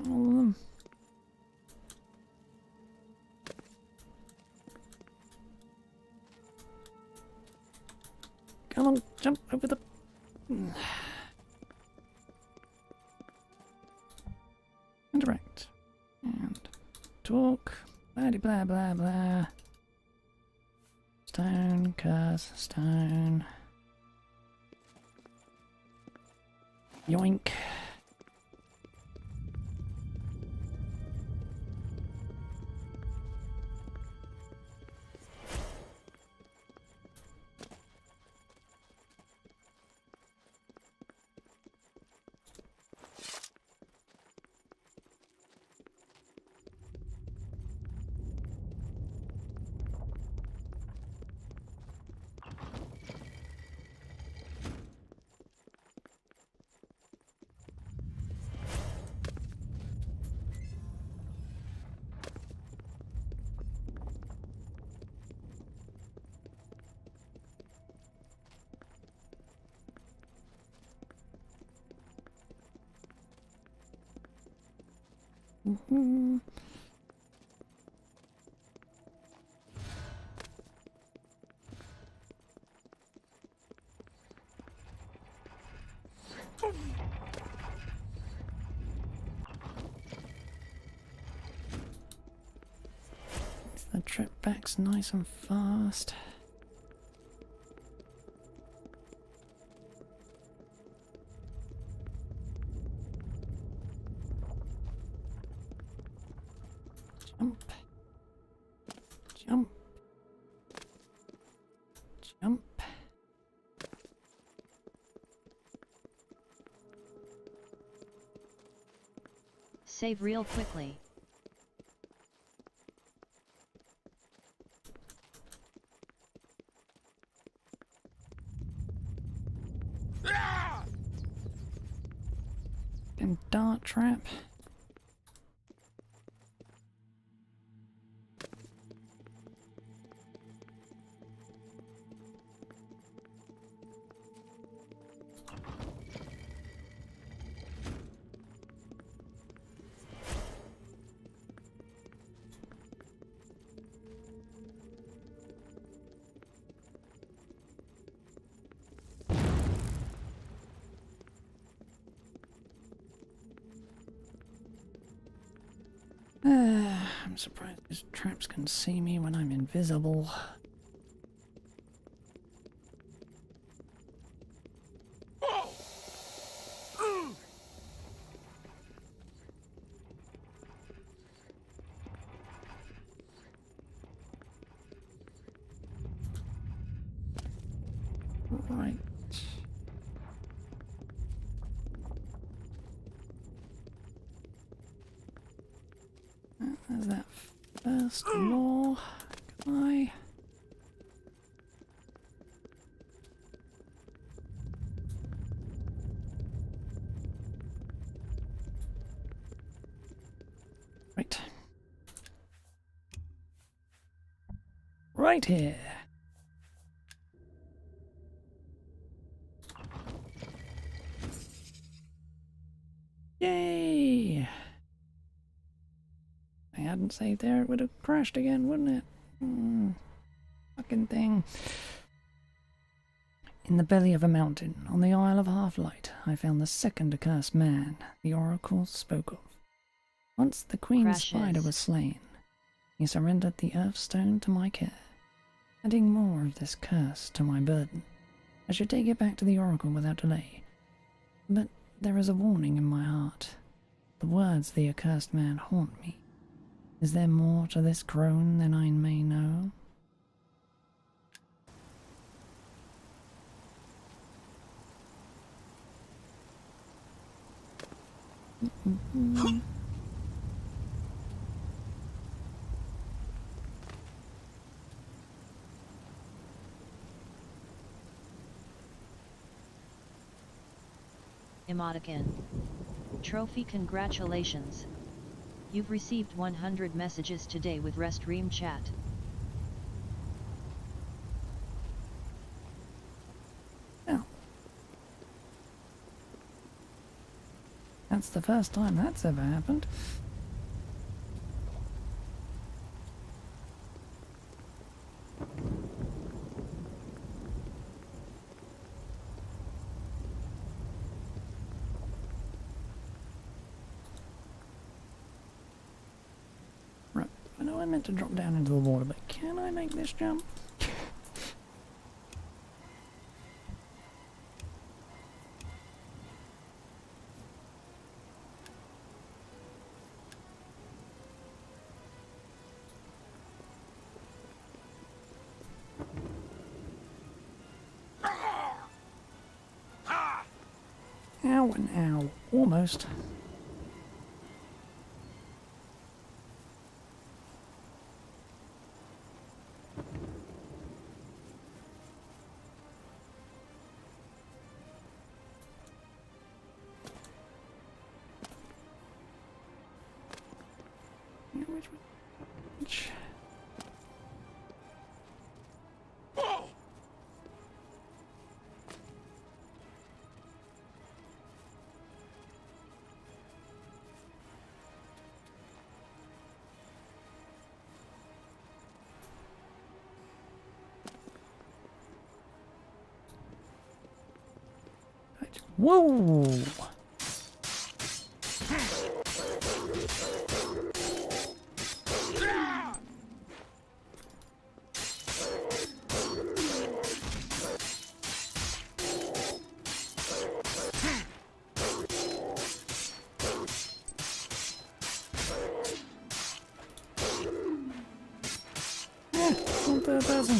All of them. Come on, jump over the... Interact. And talk. Blah blah blah blah. Stone, curse, stone. Yoink. Mm-hmm. The trip back's nice and fast. Jump. Jump. Jump. Save real quickly. And dart trap. I'm surprised these traps can see me when I'm invisible. Right. There's that first law guy. Right. Right here. Yay! If I hadn't saved there, it would have crashed again, wouldn't it? Fucking thing. In the belly of a mountain, on the Isle of Half-Light, I found the second accursed man the Oracle spoke of. Once the Queen Spider was slain, he surrendered the Earthstone to my care, adding more of this curse to my burden. I should take it back to the Oracle without delay. But there is a warning in my heart. The words the accursed man haunt me. Is there more to this groan than I may know? Emoticon. Trophy, congratulations. You've received 100 messages today with Restream chat. Oh. That's the first time that's ever happened. Right, I know I meant to drop down into the water, but can I make this jump? Ow and ow. Almost. Which? Whoa! One per person.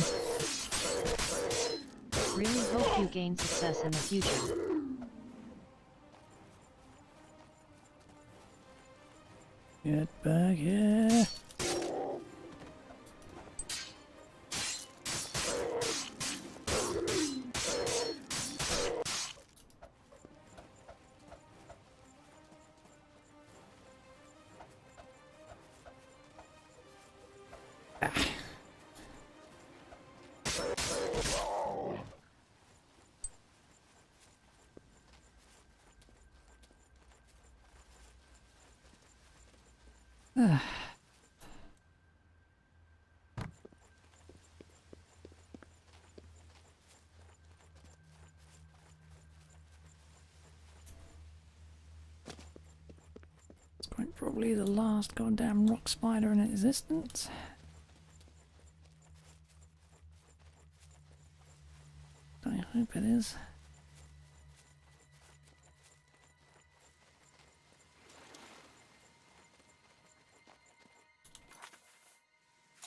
Really hope you gain success in the future. Get back here. It's quite probably the last goddamn rock spider in existence. I hope it is.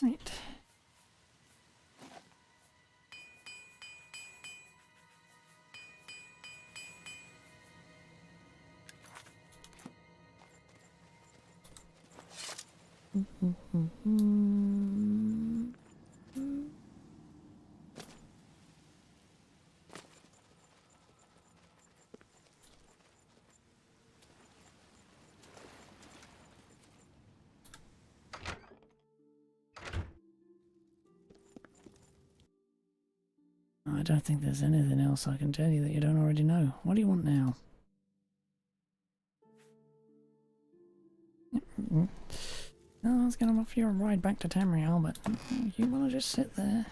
Right. I don't think there's anything else I can tell you that you don't already know. What do you want now? I was going to offer you a ride back to Tamriel, but you want to just sit there.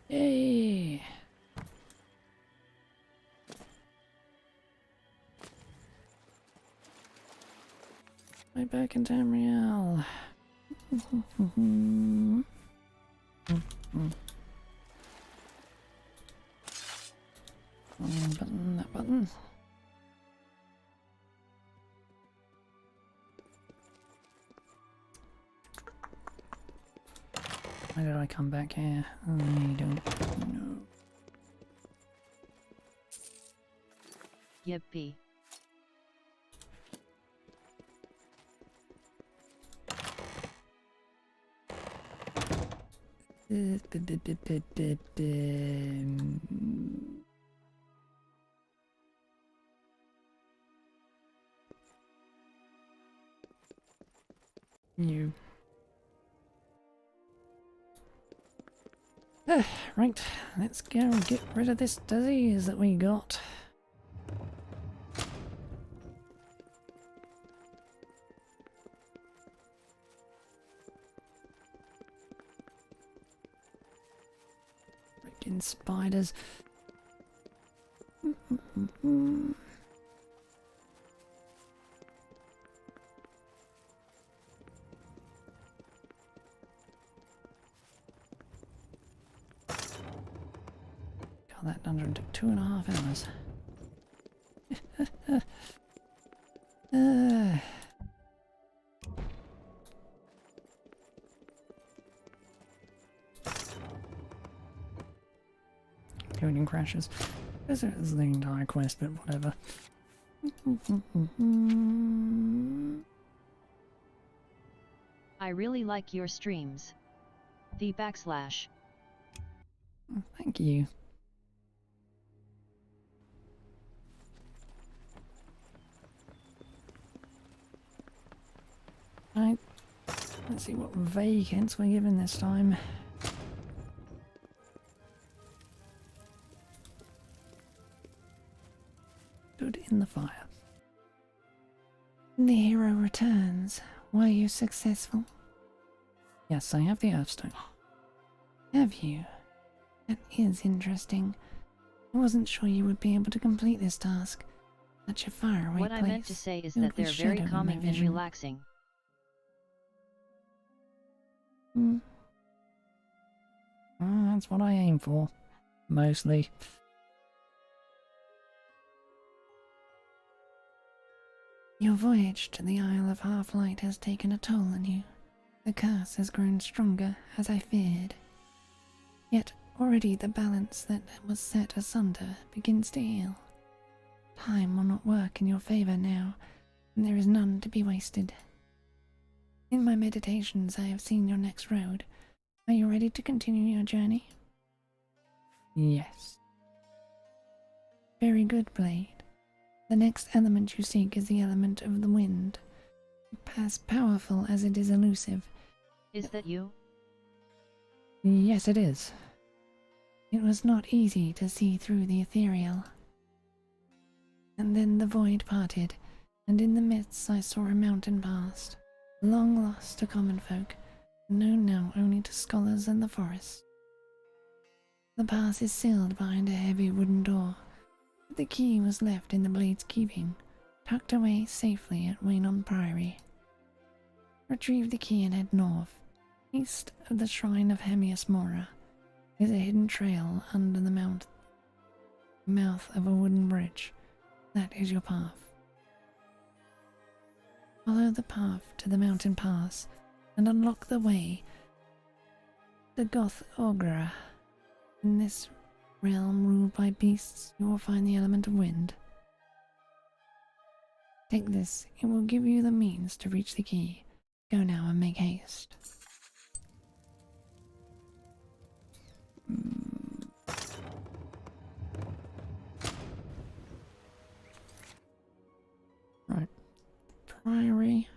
Yay! Way back in Tamriel. Button, that button. Why did I come back here? I don't know. Yippee. You. Right, let's go and get rid of this disease that we got. Freaking spiders. That dungeon took 2.5 hours. Including crashes. This is the entire quest, but whatever. I really like your streams. The /. Thank you. Let's see what vacants we're given this time. Stood in the fire. The hero returns. Were you successful? Yes, I have the Earthstone. Have you? That is interesting. I wasn't sure you would be able to complete this task. Such a faraway What place. I meant to say is filled that they're with very shadow in my calming and vision. relaxing. That's what I aim for. Mostly. Your voyage to the Isle of Half-Light has taken a toll on you. The curse has grown stronger, as I feared. Yet already the balance that was set asunder begins to heal. Time will not work in your favor now, and there is none to be wasted. In my meditations I have seen your next road. Are you ready to continue your journey? Yes. Very good, Blade. The next element you seek is the element of the wind. As powerful as it is elusive. Is that you? Yes, it is. It was not easy to see through the ethereal. And then the void parted, and in the midst I saw a mountain past, long lost to common folk, known now only to scholars and the forest. The pass is sealed behind a heavy wooden door, but the key was left in the blade's keeping, tucked away safely at Waynon Priory. Retrieve the key and head north. East of the shrine of Hemius Mora is a hidden trail under the mouth of a wooden bridge. That is your path. Follow the path to the mountain pass and unlock the way to Goth Ogre. In this realm ruled by beasts, you will find the element of wind. Take this, it will give you the means to reach the key. Go now and make haste. Right. Priory.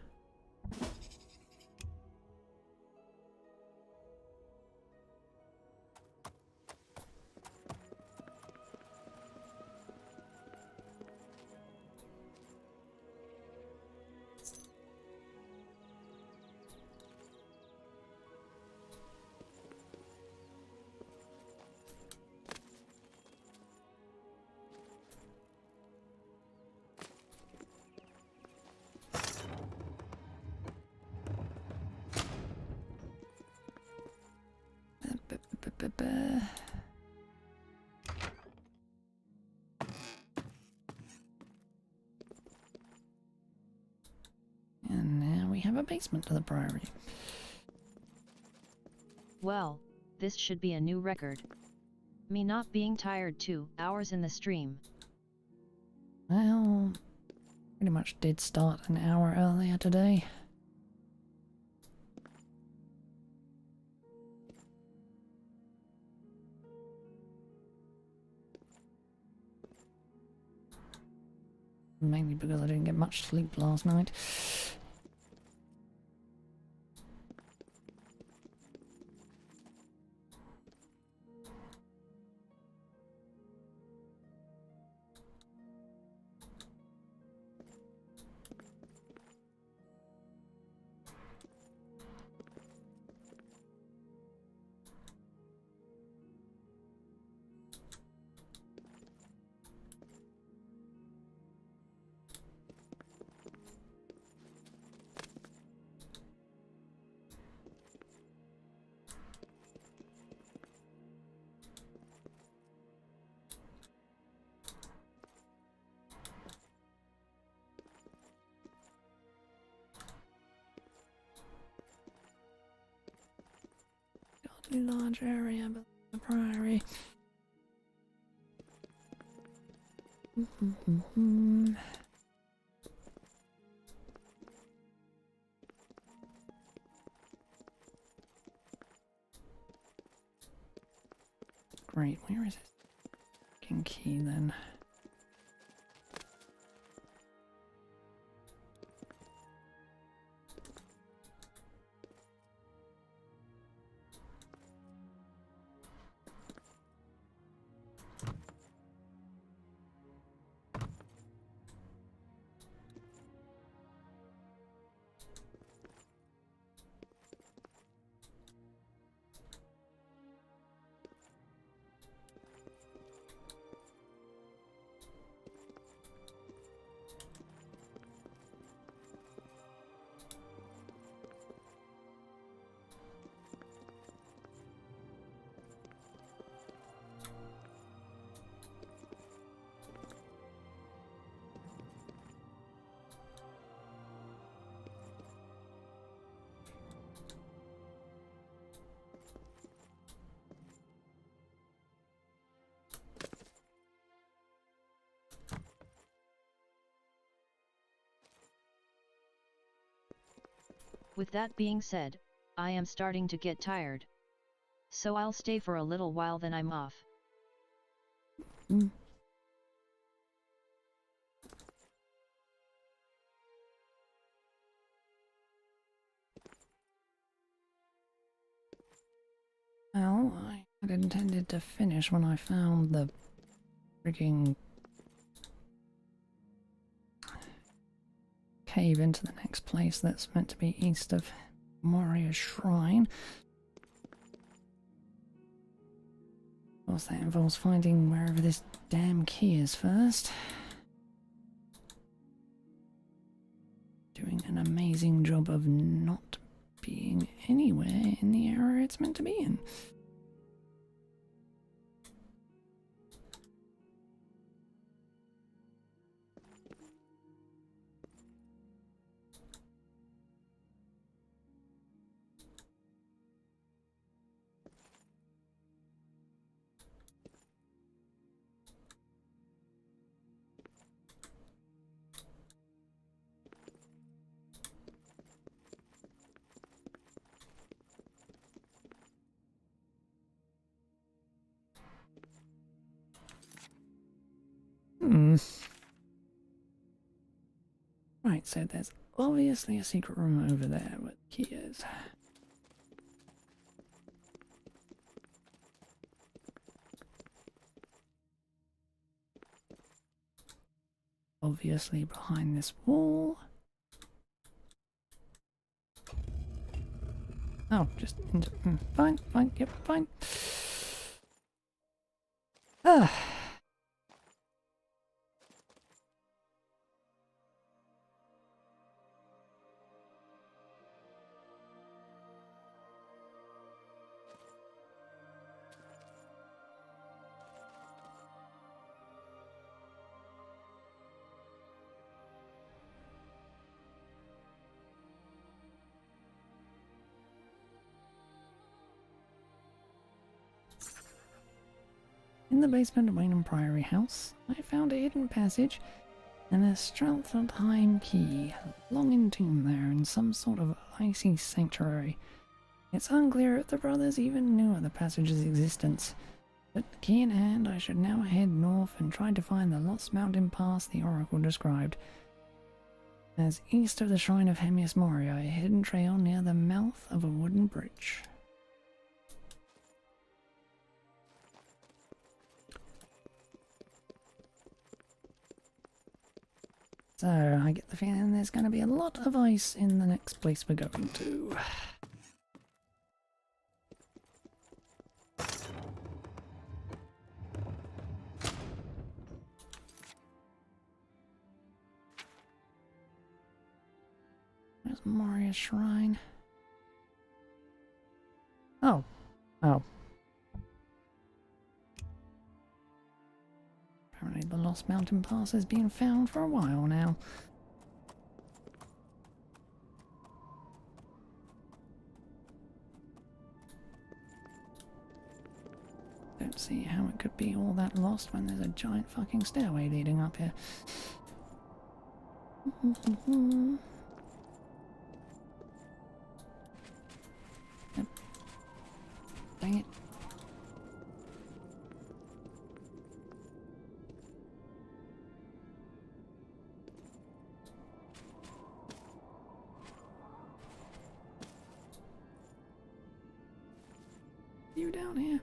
And now we have a basement to the Priory. Well, this should be a new record. Me not being tired 2 hours in the stream. Well, pretty much did start an hour earlier today. Mainly because I didn't get much sleep last night. Large area, but the Priory. Great, where is it? Fucking key then. With that being said, I am starting to get tired. So I'll stay for a little while, then I'm off. Mm. Well, I had intended to finish when I found the frigging cave into the next place that's meant to be east of Moria's shrine. Of course, that involves finding wherever this damn key is first. Doing an amazing job of not being anywhere in the area it's meant to be in. Right, so there's obviously a secret room over there where the key is. Obviously behind this wall. Oh, just into, fine, yep, fine. Ah. In the basement of Waynham Priory House, I found a hidden passage and a Strathaltheim key, long entombed there in some sort of icy sanctuary. It's unclear if the brothers even knew of the passage's existence, but key in hand, I should now head north and try to find the Lost Mountain Pass the Oracle described. As east of the Shrine of Hemius Moria, a hidden trail near the mouth of a wooden bridge. So, I get the feeling there's going to be a lot of ice in the next place we're going to. Where's Moria's shrine? Oh. Apparently the Lost Mountain Pass has been found for a while now. Don't see how it could be all that lost when there's a giant fucking stairway leading up here. Yep. Dang it. You down here?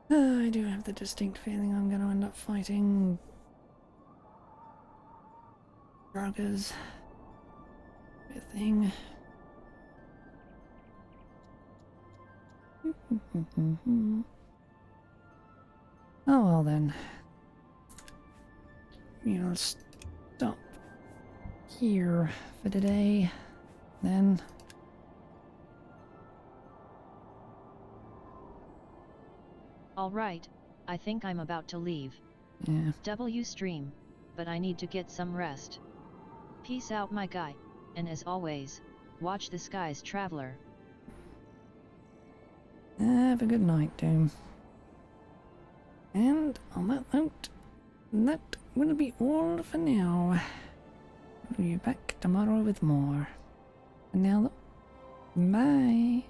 I do have the distinct feeling I'm going to end up fighting Druggers. A thing. Oh well then. You'll stop here for today, then. Alright, I think I'm about to leave. Yeah. W stream, but I need to get some rest. Peace out my guy, and as always, watch the skies, traveler. Have a good night, Doom. And on that note, that will be all for now. We'll be back tomorrow with more. And now, bye.